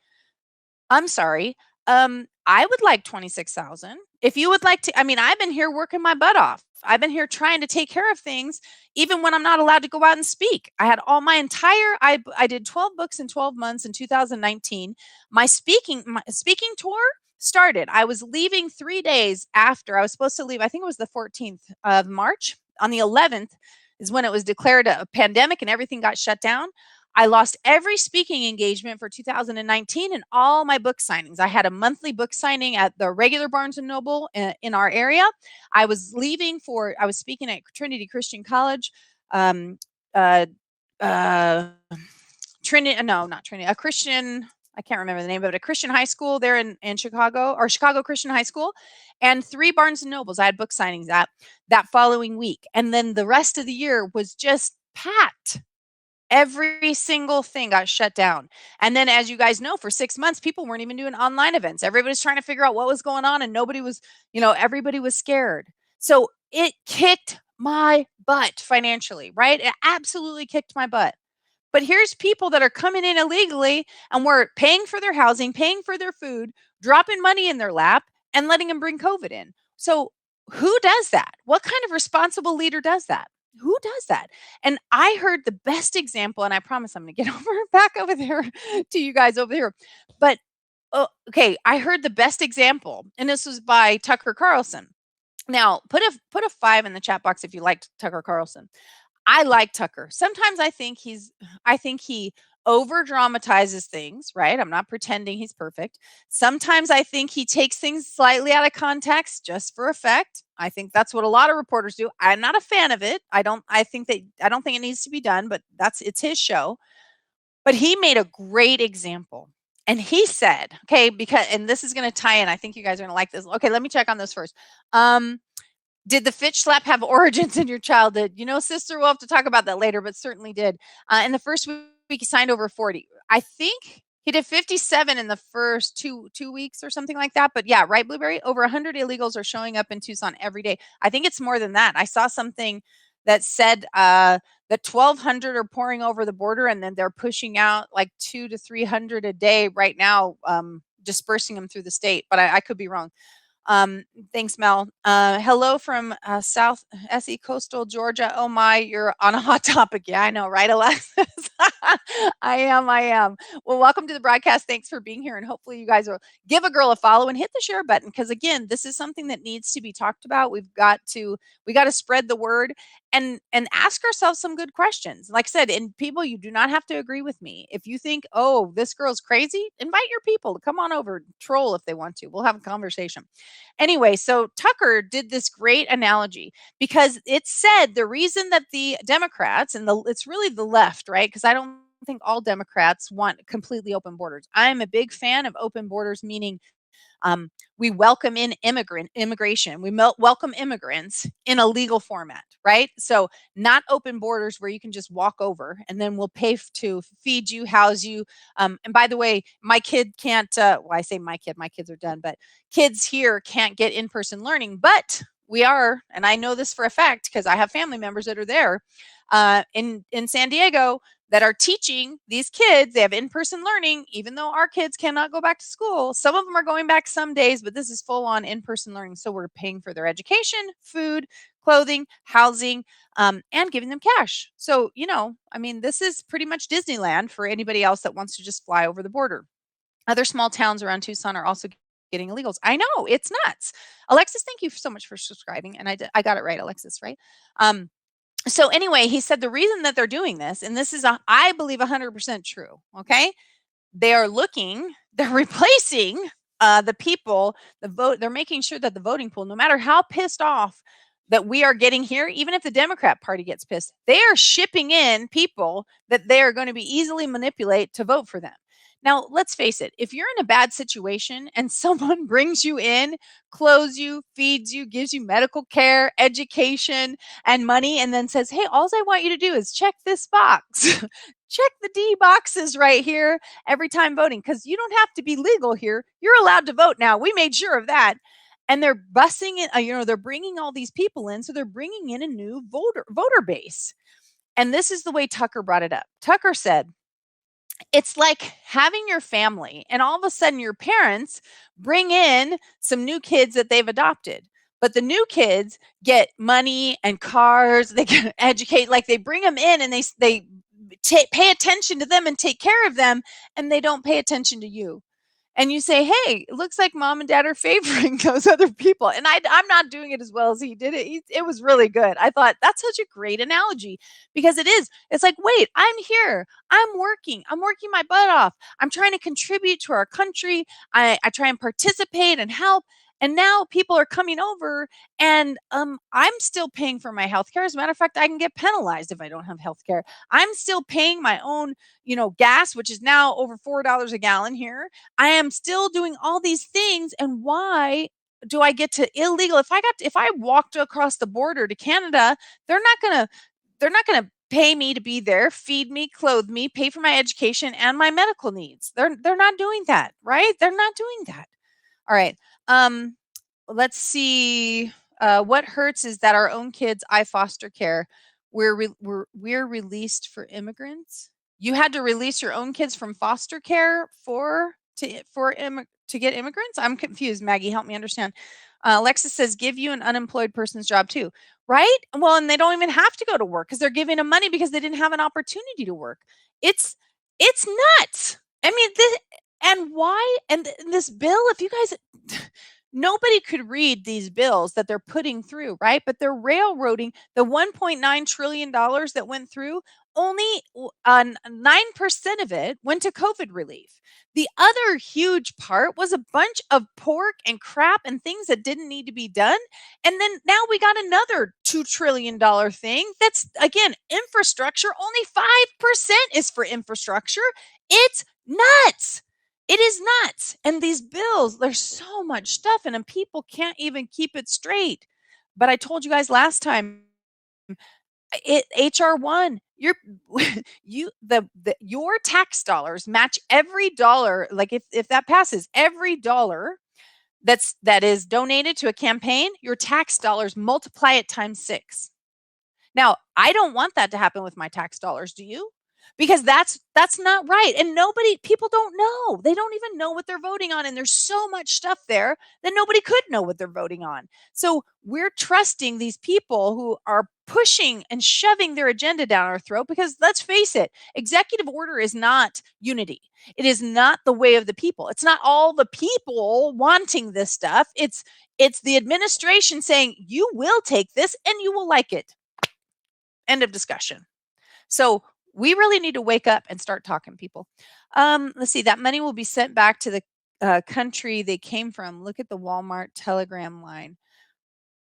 A: I'm sorry. I would like 26,000. If you would like to, I mean, I've been here working my butt off. I've been here trying to take care of things, even when I'm not allowed to go out and speak. I had I did 12 books in 12 months in 2019. My speaking tour started. I was leaving 3 days after I was supposed to leave. I think it was the 14th of March. on the 11th is when it was declared a pandemic and everything got shut down. I lost every speaking engagement for 2019 and all my book signings. I had a monthly book signing at the regular Barnes and Noble in our area. I was speaking at Trinity Christian College, um, uh, uh, Trinity, no, not Trinity, a Christian, I can't remember the name of it, a Christian high school there in Chicago, or Chicago Christian High School, and 3 Barnes and Nobles. I had book signings that following week. And then the rest of the year was just packed. Every single thing got shut down. And then, as you guys know, for 6 months, people weren't even doing online events. Everybody's trying to figure out what was going on, and everybody was scared. So it kicked my butt financially, right? It absolutely kicked my butt. But here's people that are coming in illegally, and we're paying for their housing, paying for their food, dropping money in their lap, and letting them bring COVID in. So who does that? What kind of responsible leader does that? Who does that? And I heard the best example, and I promise I'm going to get back over there to you guys over here. But okay, I heard the best example, and this was by Tucker Carlson. Now, put a 5 in the chat box if you liked Tucker Carlson. I like Tucker. Sometimes I think he over dramatizes things, right? I'm not pretending he's perfect. Sometimes I think he takes things slightly out of context just for effect. I think that's what a lot of reporters do. I'm not a fan of it. I don't think it needs to be done, but it's his show. But he made a great example. And he said, okay, and this is going to tie in. I think you guys are going to like this. Okay, let me check on this first. Did the Fitch slap have origins in your childhood? Sister, we'll have to talk about that later, but certainly did. In the first week, he signed over 40. I think he did 57 in the first two weeks or something like that. But yeah, right, Blueberry? Over 100 illegals are showing up in Tucson every day. I think it's more than that. I saw something that said that 1,200 are pouring over the border, and then they're pushing out like 200 to 300 a day right now, dispersing them through the state. But I could be wrong. Thanks, Mel. Hello from South SE Coastal Georgia. Oh my, you're on a hot topic. Yeah, I know, right, Alexis? I am. Well, welcome to the broadcast. Thanks for being here, and hopefully you guys will give a girl a follow and hit the share button, because again, this is something that needs to be talked about. We got to spread the word and ask ourselves some good questions. Like I said, and people, you do not have to agree with me. If you think, oh, this girl's crazy, invite your people to come on over, troll if they want to. We'll have a conversation. Anyway, so Tucker did this great analogy, because it said the reason that the Democrats, and it's really the left, right? Because I don't think all Democrats want completely open borders. I'm a big fan of open borders, meaning we welcome in immigration. We welcome immigrants in a legal format, right? So not open borders where you can just walk over and then we'll pay to feed you, house you. And by the way, my kid can't, I say my kids are done, but kids here can't get in-person learning, but we are, and I know this for a fact because I have family members that are there in San Diego that are teaching these kids. They have in-person learning, even though our kids cannot go back to school. Some of them are going back some days, but this is full-on in-person learning. So we're paying for their education, food, clothing, housing, and giving them cash. So, this is pretty much Disneyland for anybody else that wants to just fly over the border. Other small towns around Tucson are also getting illegals. I know, it's nuts. Alexis, thank you so much for subscribing. And I got it right, Alexis, right? So anyway, he said the reason that they're doing this, and this is, I believe, 100% true, okay? They're replacing the people, the vote. They're making sure that the voting pool, no matter how pissed off that we are getting here, even if the Democrat Party gets pissed, they are shipping in people that they are going to be easily manipulate to vote for them. Now, let's face it, if you're in a bad situation and someone brings you in, clothes you, feeds you, gives you medical care, education, and money, and then says, hey, all I want you to do is check this box. Check the D boxes right here every time voting, because you don't have to be legal here. You're allowed to vote now. We made sure of that. And they're bussing it, they're bringing all these people in, so they're bringing in a new voter base. And this is the way Tucker brought it up. Tucker said, it's like having your family and all of a sudden your parents bring in some new kids that they've adopted, but the new kids get money and cars, they can educate, like they bring them in and they pay attention to them and take care of them, and they don't pay attention to you. and you say, "Hey, it looks like mom and dad are favoring those other people." And I'm not doing it as well as he did it. It was really good. I thought that's such a great analogy because it is. It's like, wait, I'm here. I'm working. I'm working my butt off. I'm trying to contribute to our country. I try and participate and help. And now people are coming over, and I'm still paying for my health care. As a matter of fact, I can get penalized if I don't have health care. I'm still paying my own, gas, which is now over $4 a gallon here. I am still doing all these things, and why do I get to illegal? If I walked across the border to Canada, they're not going to pay me to be there, feed me, clothe me, pay for my education and my medical needs. They're not doing that, right? They're not doing that. All right. Um let's see. What hurts is that our own kids, I foster care, we're released for immigrants. You had to release your own kids from foster care to get immigrants. I'm confused. Maggie, help me understand. Alexis says, give you an unemployed person's job too, right? Well, and they don't even have to go to work because they're giving them money because they didn't have an opportunity to work. It's nuts. I mean, and why? And this bill, if you guys, nobody could read these bills that they're putting through, right? But they're railroading the $1.9 trillion that went through. Only 9% of it went to COVID relief. The other huge part was a bunch of pork and crap and things that didn't need to be done. And then now we got another $2 trillion thing that's, again, infrastructure. Only 5% is for infrastructure. It's nuts. It is nuts. And these bills, there's so much stuff in them. People can't even keep it straight. But I told you guys last time, HR1, your tax dollars match every dollar. Like if that passes, every dollar that is donated to a campaign, your tax dollars multiply it times 6. Now, I don't want that to happen with my tax dollars. Do you? Because that's not right. And people don't know. They don't even know what they're voting on. And there's so much stuff there that nobody could know what they're voting on. So we're trusting these people who are pushing and shoving their agenda down our throat because let's face it, executive order is not unity. It is not the way of the people. It's not all the people wanting this stuff. It's the administration saying, you will take this and you will like it. End of discussion. So we really need to wake up and start talking, people. Let's see. That money will be sent back to the country they came from. Look at the Walmart Telegram line.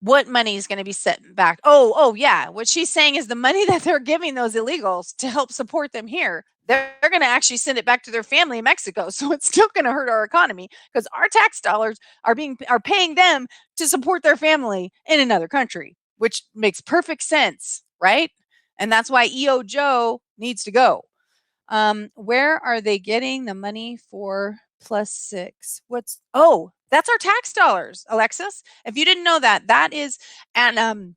A: What money is going to be sent back? Oh, yeah. What she's saying is the money that they're giving those illegals to help support them here, they're going to actually send it back to their family in Mexico. So it's still going to hurt our economy because our tax dollars are paying them to support their family in another country, which makes perfect sense, right? And that's why EO Joe needs to go. Where are they getting the money for +6? That's our tax dollars, Alexis. If you didn't know that, that is, and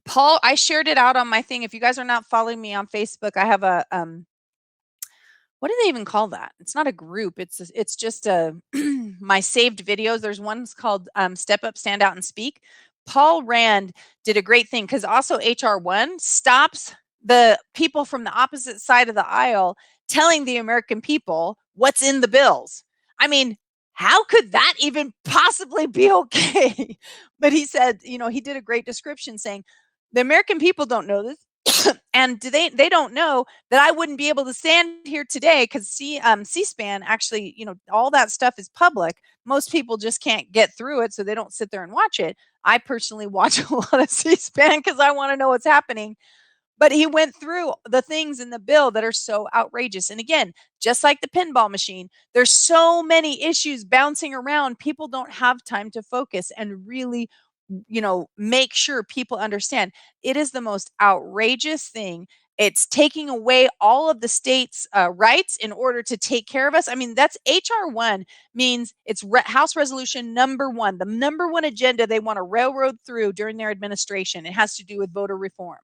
A: Paul, I shared it out on my thing. If you guys are not following me on Facebook, I have a what do they even call that? It's not a group. It's just a my saved videos. There's one's called Step Up, Stand Out, and Speak. Paul Rand did a great thing because also HR1 stops the people from the opposite side of the aisle telling the American people what's in the bills. I mean, how could that even possibly be okay? But he said, he did a great description saying the American people don't know this. And they don't know that I wouldn't be able to stand here today because C-SPAN actually, all that stuff is public. Most people just can't get through it, so they don't sit there and watch it. I personally watch a lot of C-SPAN because I want to know what's happening. But he went through the things in the bill that are so outrageous. And again, just like the pinball machine, there's so many issues bouncing around. People don't have time to focus and really make sure people understand. It is the most outrageous thing. It's taking away all of the state's rights in order to take care of us. I mean, that's HR1 means it's House Resolution number 1, the number 1 agenda they want to railroad through during their administration. It has to do with voter reform.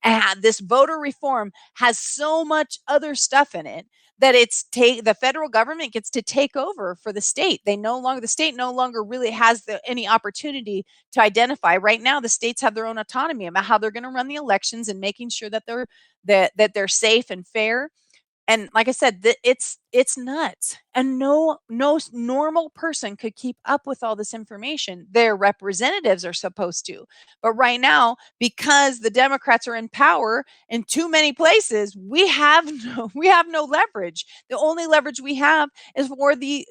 A: And this voter reform has so much other stuff in it that the federal government gets to take over for the state. The state no longer really has any opportunity to identify. Right now, the states have their own autonomy about how they're going to run the elections and making sure that they're safe and fair. And like I said, it's nuts. And normal person could keep up with all this information. Their representatives are supposed to. But right now, because the Democrats are in power in too many places, we have no leverage. The only leverage we have is for the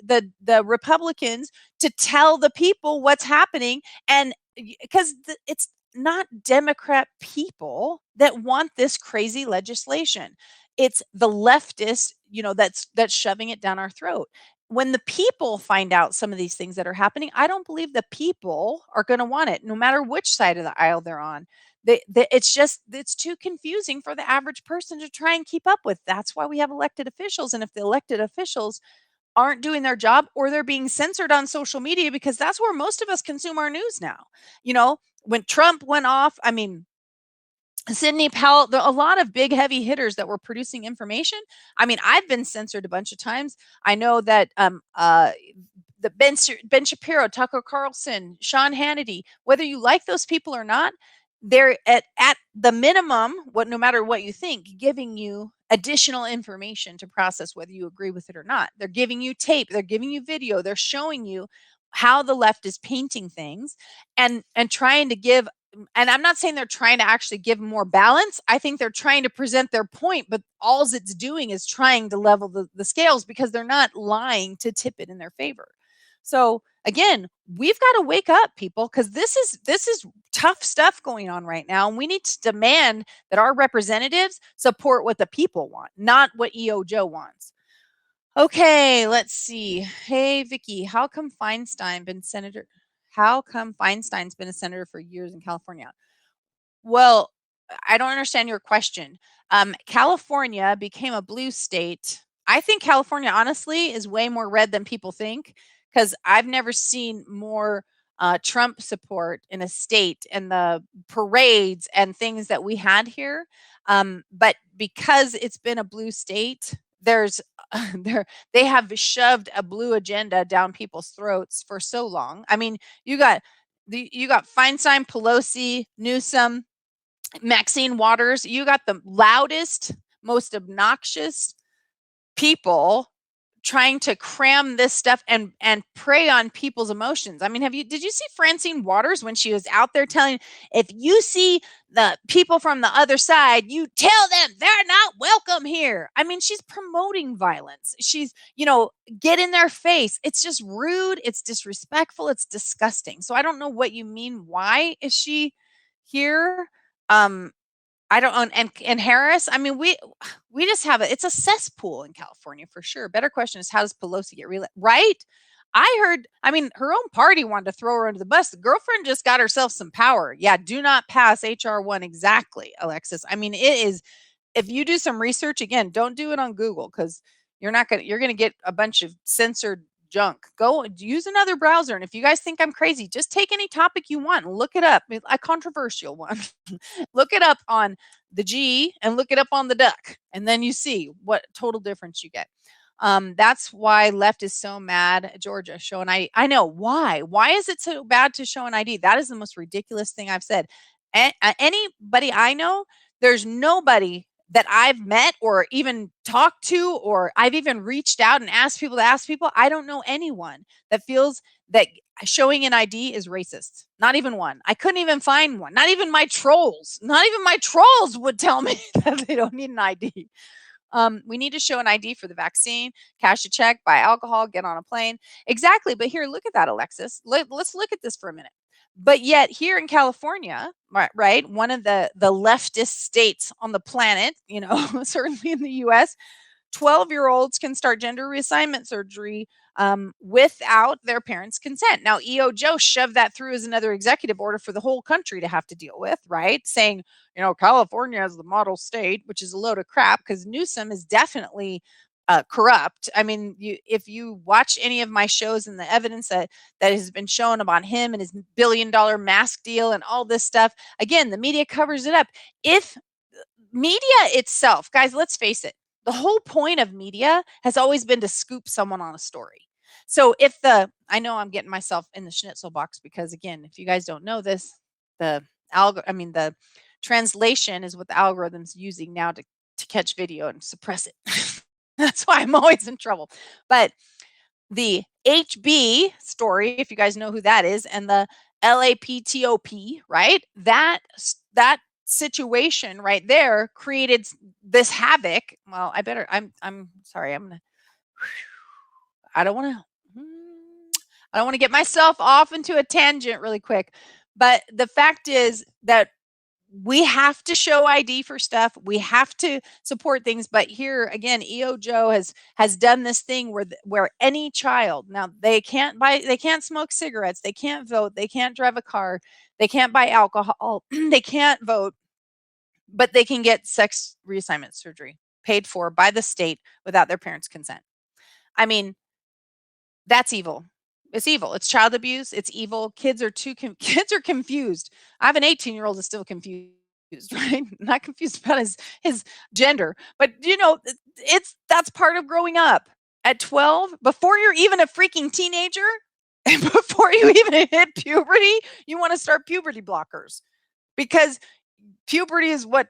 A: Republicans to tell the people what's happening. And because it's not Democrat people that want this crazy legislation. It's the leftist, that's shoving it down our throat. When the people find out some of these things that are happening, I don't believe the people are going to want it, no matter which side of the aisle they're on. It's too confusing for the average person to try and keep up with. That's why we have elected officials. And if the elected officials aren't doing their job, or they're being censored on social media, because that's where most of us consume our news now. When Trump went off, I mean, Sidney Powell, a lot of big heavy hitters that were producing information. I mean, I've been censored a bunch of times. I know that the Ben Shapiro, Tucker Carlson, Sean Hannity, whether you like those people or not, they're at the minimum, no matter what you think, giving you additional information to process whether you agree with it or not. They're giving you tape, they're giving you video, they're showing you how the left is painting things, and trying to give. And I'm not saying they're trying to actually give more balance. I think they're trying to present their point, but all it's doing is trying to level the scales, because they're not lying to tip it in their favor. So again, we've got to wake up, people, because this is tough stuff going on right now, and we need to demand that our representatives support what the people want, not what EO Joe wants. Okay, let's see. Hey, Vicky, how come Feinstein's been a senator for years in California? Well, I don't understand your question. California became a blue state. I think California, honestly, is way more red than people think, because I've never seen more Trump support in a state, and the parades and things that we had here. But because it's been a blue state, there's they have shoved a blue agenda down people's throats for so long. I mean, you got Feinstein, Pelosi, Newsom, Maxine Waters. You got the loudest, most obnoxious people trying to cram this stuff and prey on people's emotions. I mean, did you see Francine Waters when she was out there telling, if you see the people from the other side, you tell them they're not welcome here? I mean, she's promoting violence. She's, get in their face. It's just rude. It's disrespectful. It's disgusting. So I don't know what you mean. Why is she here? I don't. And Harris, I mean, we just have it's a cesspool in California for sure. Better question is, how does Pelosi get right? I heard, I mean, her own party wanted to throw her under the bus. The girlfriend just got herself some power. Yeah, do not pass HR1. Exactly, Alexis. I mean, it is, if you do some research, again, don't do it on Google, because you're gonna get a bunch of censored junk. Go use another browser. And if you guys think I'm crazy, just take any topic you want and look it up. A controversial one. Look it up on the G and look it up on the duck. And then you see what total difference you get. That's why left is so mad at Georgia showing I know why. Why is it so bad to show an ID? That is the most ridiculous thing I've said. Anybody I know, there's nobody that I've met or even talked to, or I've even reached out and asked people to ask people. I don't know anyone that feels that showing an ID is racist. Not even one. I couldn't even find one. Not even my trolls. Not even my trolls would tell me that they don't need an ID. We need to show an ID for the vaccine, cash a check, buy alcohol, get on a plane. Exactly. But here, look at that, Alexis. Let's look at this for a minute. But yet here in California, right, one of the leftist states on the planet, certainly in the US, 12-year-olds can start gender reassignment surgery without their parents' consent. Now, EO Joe shoved that through as another executive order for the whole country to have to deal with, right? Saying, California is the model state, which is a load of crap, because Newsom is definitely corrupt. I mean, if you watch any of my shows and the evidence that has been shown about him and his billion-dollar mask deal and all this stuff, again, the media covers it up. If media itself, guys, let's face it, the whole point of media has always been to scoop someone on a story. So I know I'm getting myself in the schnitzel box, because again, if you guys don't know this, the translation is what the algorithm's using now to catch video and suppress it. That's why I'm always in trouble. But the HB story, if you guys know who that is, and the LAPTOP, right? That situation right there created this havoc. Well, I'm sorry. I don't want to I don't want to get myself off into a tangent really quick. But the fact is that we have to show ID for stuff. We have to support things. But here again, EO Joe has done this thing where any child, now they can't smoke cigarettes, they can't vote, they can't drive a car, they can't buy alcohol, they can't vote, but they can get sex reassignment surgery paid for by the state without their parents' consent. I mean, that's evil. It's evil. It's child abuse. It's evil. Kids are confused. I have an 18-year-old that's still confused, right? Not confused about his gender, but that's part of growing up. At 12, before you're even a freaking teenager, and before you even hit puberty, you want to start puberty blockers because puberty is what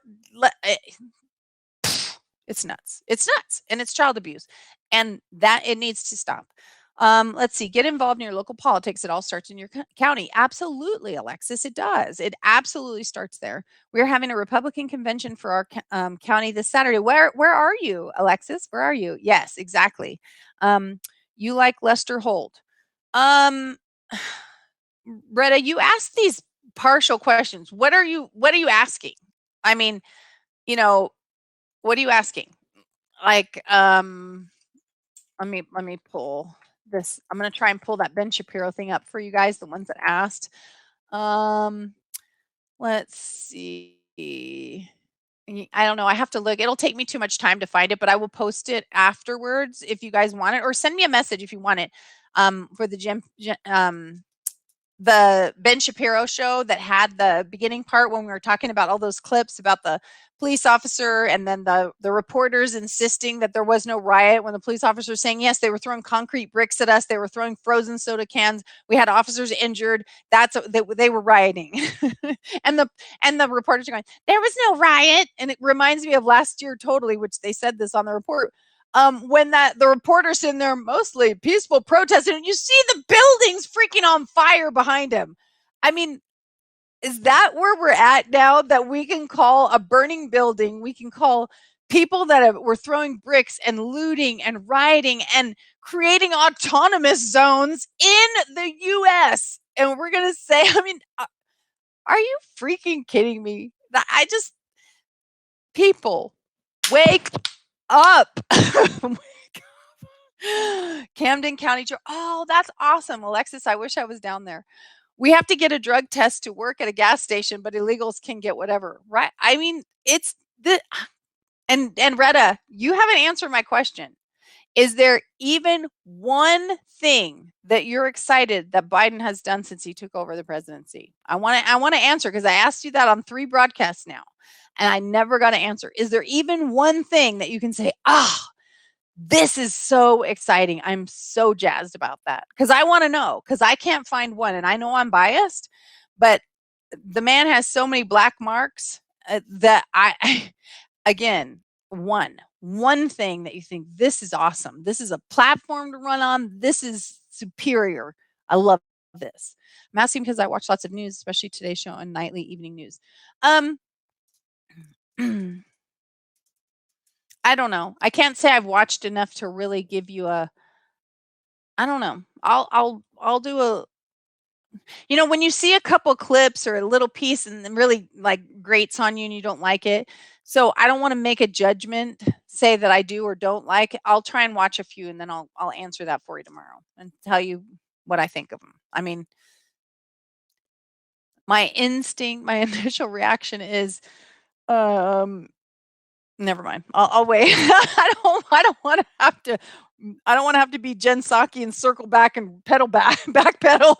A: it's nuts. It's nuts, and it's child abuse, and that it needs to stop. Let's see. Get involved in your local politics. It all starts in your county. Absolutely, Alexis. It does. It absolutely starts there. We're having a Republican convention for our county this Saturday. Where are you, Alexis? Where are you? Yes, exactly. You like Lester Holt. Retta, you asked these partial questions. What are you asking? I mean, what are you asking? Like, let me pull this. I'm going to try and pull that Ben Shapiro thing up for you guys, the ones that asked. Let's see. I don't know. I have to look. It'll take me too much time to find it, but I will post it afterwards if you guys want it, or send me a message if you want it. For the Ben Shapiro show that had the beginning part when we were talking about all those clips about the police officer and then the reporters insisting that there was no riot when the police officers saying, yes, they were throwing concrete bricks at us. They were throwing frozen soda cans. We had officers injured. They were rioting. and the reporters are going, there was no riot. And it reminds me of last year totally, which they said this on the report. When the reporter's in there, mostly peaceful protesting, and you see the buildings freaking on fire behind him. I mean, is that where we're at now, that we can call a burning building, we can call people that were throwing bricks and looting and rioting and creating autonomous zones in the US, and we're going to say, I mean, are you freaking kidding me? People, wake up. Camden County. Oh, that's awesome, Alexis. I wish I was down there. We have to get a drug test to work at a gas station, but illegals can get whatever, right? I mean, it's the and Retta, you haven't answered my question. Is there even one thing that you're excited that Biden has done since he took over the presidency? I want to answer, because I asked you that on 3 broadcasts now, and I never got an answer. Is there even one thing that you can say, this is so exciting. I'm so jazzed about that, because I want to know, because I can't find one, and I know I'm biased, but the man has so many black marks that again, one thing that you think, this is awesome. This is a platform to run on. This is superior. I love this. I'm asking because I watch lots of news, especially Today's Show and nightly evening news. I don't know. I can't say I've watched enough to really give you I don't know. I'll do a, when you see a couple clips or a little piece and then really like grates on you and you don't like it. So I don't want to make a judgment, say that I do or don't like it. I'll try and watch a few, and then I'll answer that for you tomorrow and tell you what I think of them. I mean, my instinct, my initial reaction is, never mind. I'll wait. I don't want to have to. I don't want to have to be Jen Psaki and circle back and backpedal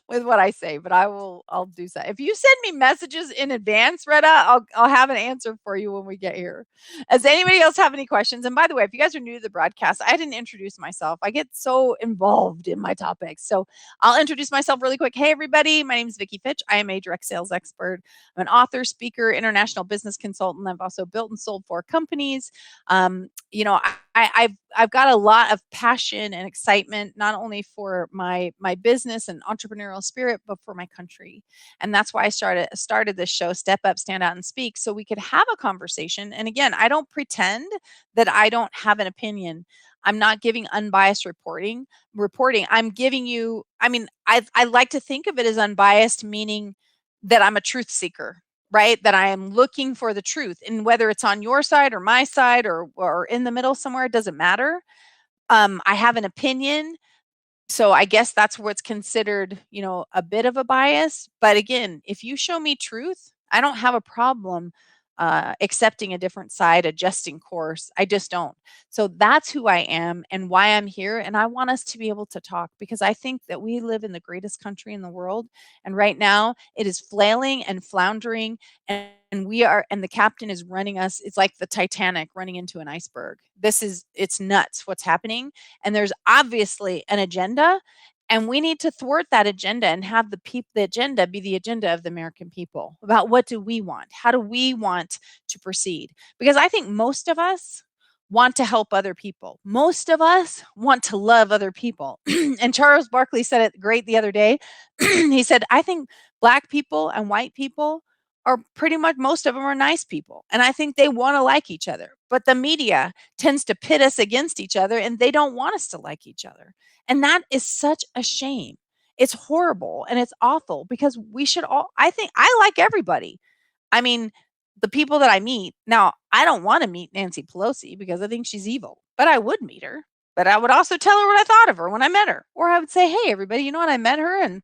A: with what I say, but I'll do so. If you send me messages in advance, Retta, I'll have an answer for you when we get here. Does anybody else have any questions? And by the way, if you guys are new to the broadcast, I didn't introduce myself. I get so involved in my topics. So I'll introduce myself really quick. Hey, everybody. My name is Vicki Fitch. I am a direct sales expert. I'm an author, speaker, international business consultant. I've also built and sold 4 companies. I've got a lot of passion and excitement, not only for my business and entrepreneurial spirit, but for my country. And that's why I started this show, Step Up, Stand Out, and Speak, so we could have a conversation. And again, I don't pretend that I don't have an opinion. I'm not giving unbiased reporting. I'm giving you, I mean, I like to think of it as unbiased, meaning that I'm a truth seeker, right? That I am looking for the truth. And whether it's on your side or my side or in the middle somewhere, it doesn't matter. I have an opinion. So I guess that's what's considered, a bit of a bias. But again, if you show me truth, I don't have a problem accepting a different side, adjusting course. I just don't. So that's who I am and why I'm here. And I want us to be able to talk because I think that we live in the greatest country in the world. And right now it is flailing and floundering. And the captain is running us. It's like the Titanic running into an iceberg. It's nuts what's happening. And there's obviously an agenda. And we need to thwart that agenda and have the agenda be the agenda of the American people about what do we want? How do we want to proceed? Because I think most of us want to help other people. Most of us want to love other people. And Charles Barkley said it great the other day. He said, I think Black people and white people are pretty much, most of them are nice people. And I think they want to like each other. But the media tends to pit us against each other and they don't want us to like each other. And that is such a shame. It's horrible and it's awful because we should all, I think I like everybody. I mean, the people that I meet now, I don't want to meet Nancy Pelosi because I think she's evil, but I would meet her. But I would also tell her what I thought of her when I met her. Or I would say, hey, everybody, you know what? I met her and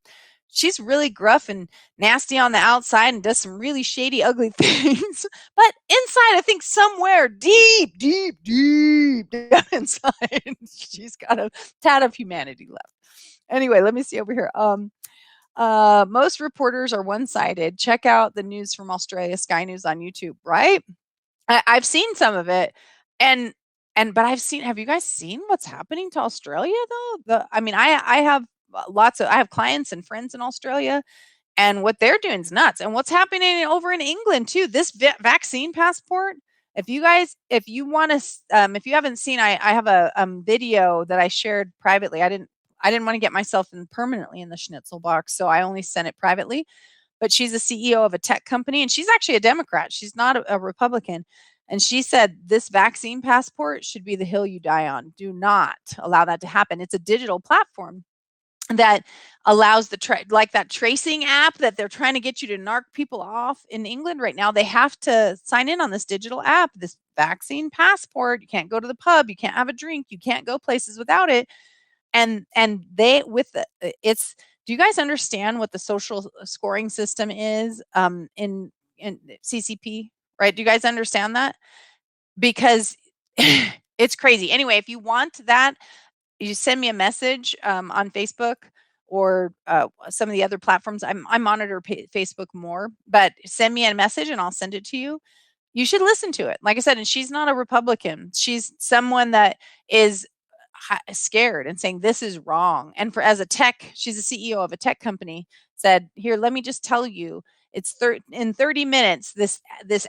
A: she's really gruff and nasty on the outside and does some really shady, ugly things. But inside, I think somewhere deep, deep, deep down inside, she's got a tad of humanity left. Anyway, let me see over here. Most reporters are one-sided. Check out the news from Australia, Sky News on YouTube, right? I've seen some of it, and but have you guys seen what's happening to Australia though? I mean, I have I have clients and friends in Australia, and what they're doing is nuts. And what's happening over in England too? This vaccine passport. If you want to, if you haven't seen, I have a video that I shared privately. I didn't want to get myself permanently in the schnitzel box, so I only sent it privately. But she's a CEO of a tech company, and she's actually a Democrat. She's not a Republican. And she said this vaccine passport should be the hill you die on. Do not allow that to happen. It's a digital platform that allows like that tracing app that they're trying to get you to narc people off in England right now. They have to sign in on this digital app, this vaccine passport. You can't go to the pub, you can't have a drink, you can't go places without it. And they with the, it's do you guys understand what the social scoring system is in CCP, right? Do you guys understand that? Because it's crazy. Anyway, if you want that, you send me a message on Facebook or some of the other platforms. I monitor Facebook more, but send me a message and I'll send it to you. You should listen to it. Like I said, and she's not a Republican. She's someone that is scared and saying this is wrong. And as a tech, she's a CEO of a tech company, said, here, let me just tell you, it's in 30 minutes, this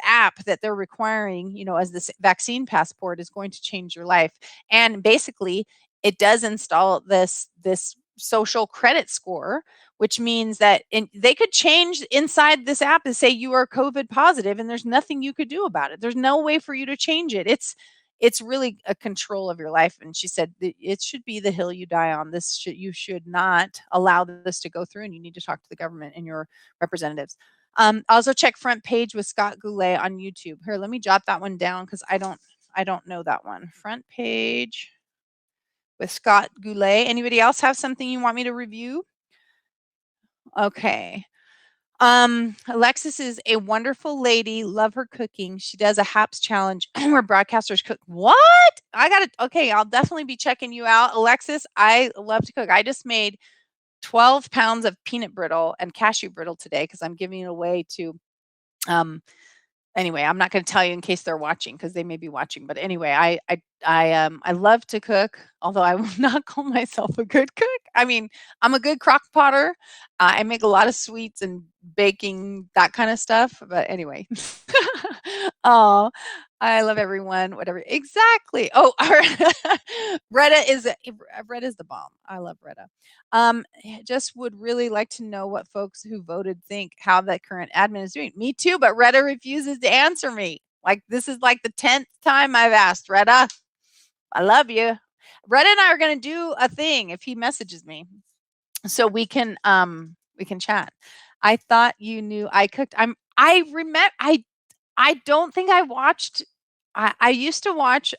A: app that they're requiring, as this vaccine passport is going to change your life. And basically, it does install this social credit score, which means that they could change inside this app and say you are COVID positive, and there's nothing you could do about it. There's no way for you to change it. It's really a control of your life. And she said it should be the hill you die on. You should not allow this to go through, and you need to talk to the government and your representatives. Also check Front Page with Scott Goulet on YouTube. Here, let me jot that one down because I don't know that one. Front Page with Scott Goulet. Anybody else have something you want me to review? Okay. Alexis is a wonderful lady. Love her cooking. She does a HAPS challenge where broadcasters cook. What? Okay, I'll definitely be checking you out. Alexis, I love to cook. I just made 12 pounds of peanut brittle and cashew brittle today because I'm giving it away to anyway, I'm not going to tell you in case they're watching because they may be watching. But anyway, I love to cook, although I will not call myself a good cook. I mean, I'm a good crock potter. I make a lot of sweets and baking, that kind of stuff. But anyway, oh, I love everyone, whatever. Exactly. Oh, Retta Retta is the bomb. I love Retta. Just would really like to know what folks who voted think how the current admin is doing. Me too, but Retta refuses to answer me. Like this is like the 10th time I've asked Retta. I love you. Retta and I are going to do a thing if he messages me, so we can chat. I thought you knew I cooked. I remember I don't think I watched I used to watch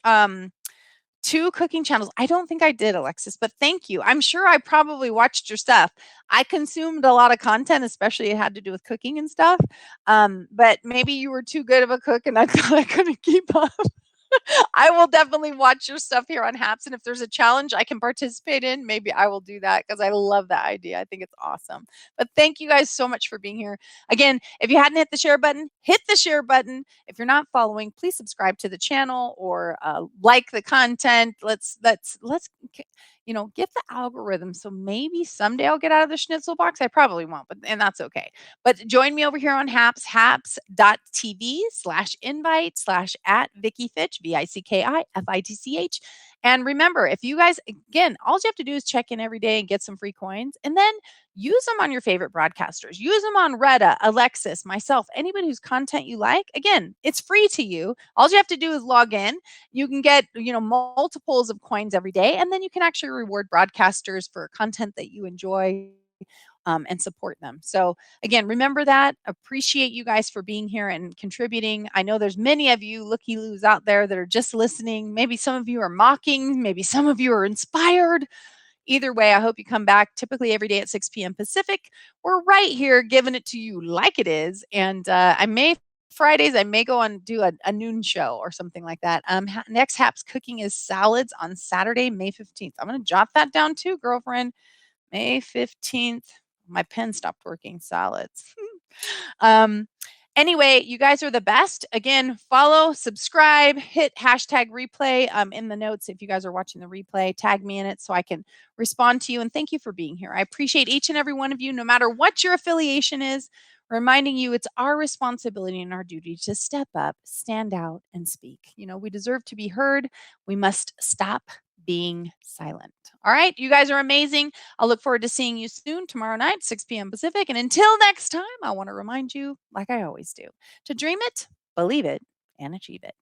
A: 2 cooking channels. I don't think I did, Alexis, but thank you. I'm sure I probably watched your stuff. I consumed a lot of content, especially it had to do with cooking and stuff. But maybe you were too good of a cook and I thought I couldn't keep up. I will definitely watch your stuff here on Haps, and if there's a challenge I can participate in, maybe I will do that because I love that idea. I think it's awesome. But thank you guys so much for being here. Again, if you hadn't hit the share button, hit the share button. If you're not following, please subscribe to the channel or like the content. Let's get the algorithm. So maybe someday I'll get out of the schnitzel box. I probably won't, and that's okay. But join me over here on Haps, haps.tv/invite/ @Vicki Fitch, VICKIFITCH. And remember, if you guys, again, all you have to do is check in every day and get some free coins and then use them on your favorite broadcasters. Use them on Retta, Alexis, myself, anybody whose content you like. Again, it's free to you. All you have to do is log in. You can get, multiples of coins every day, and then you can actually reward broadcasters for content that you enjoy and support them. So again, remember that. Appreciate you guys for being here and contributing. I know there's many of you looky-loos out there that are just listening. Maybe some of you are mocking. Maybe some of you are inspired. Either way, I hope you come back typically every day at 6 p.m. Pacific. We're right here giving it to you like it is. And Fridays, I may go on do a noon show or something like that. Next Haps Cooking is salads on Saturday, May 15th. I'm going to jot that down too, girlfriend. May 15th. My pen stopped working. Salads. Anyway, you guys are the best. Again, follow, subscribe, hit #replay in the notes if you guys are watching the replay. Tag me in it so I can respond to you. And thank you for being here. I appreciate each and every one of you, no matter what your affiliation is, reminding you it's our responsibility and our duty to step up, stand out, and speak. We deserve to be heard. We must stop being silent. All right, you guys are amazing. I'll look forward to seeing you soon tomorrow night, 6 p.m. Pacific. And until next time, I want to remind you, like I always do, to dream it, believe it, and achieve it.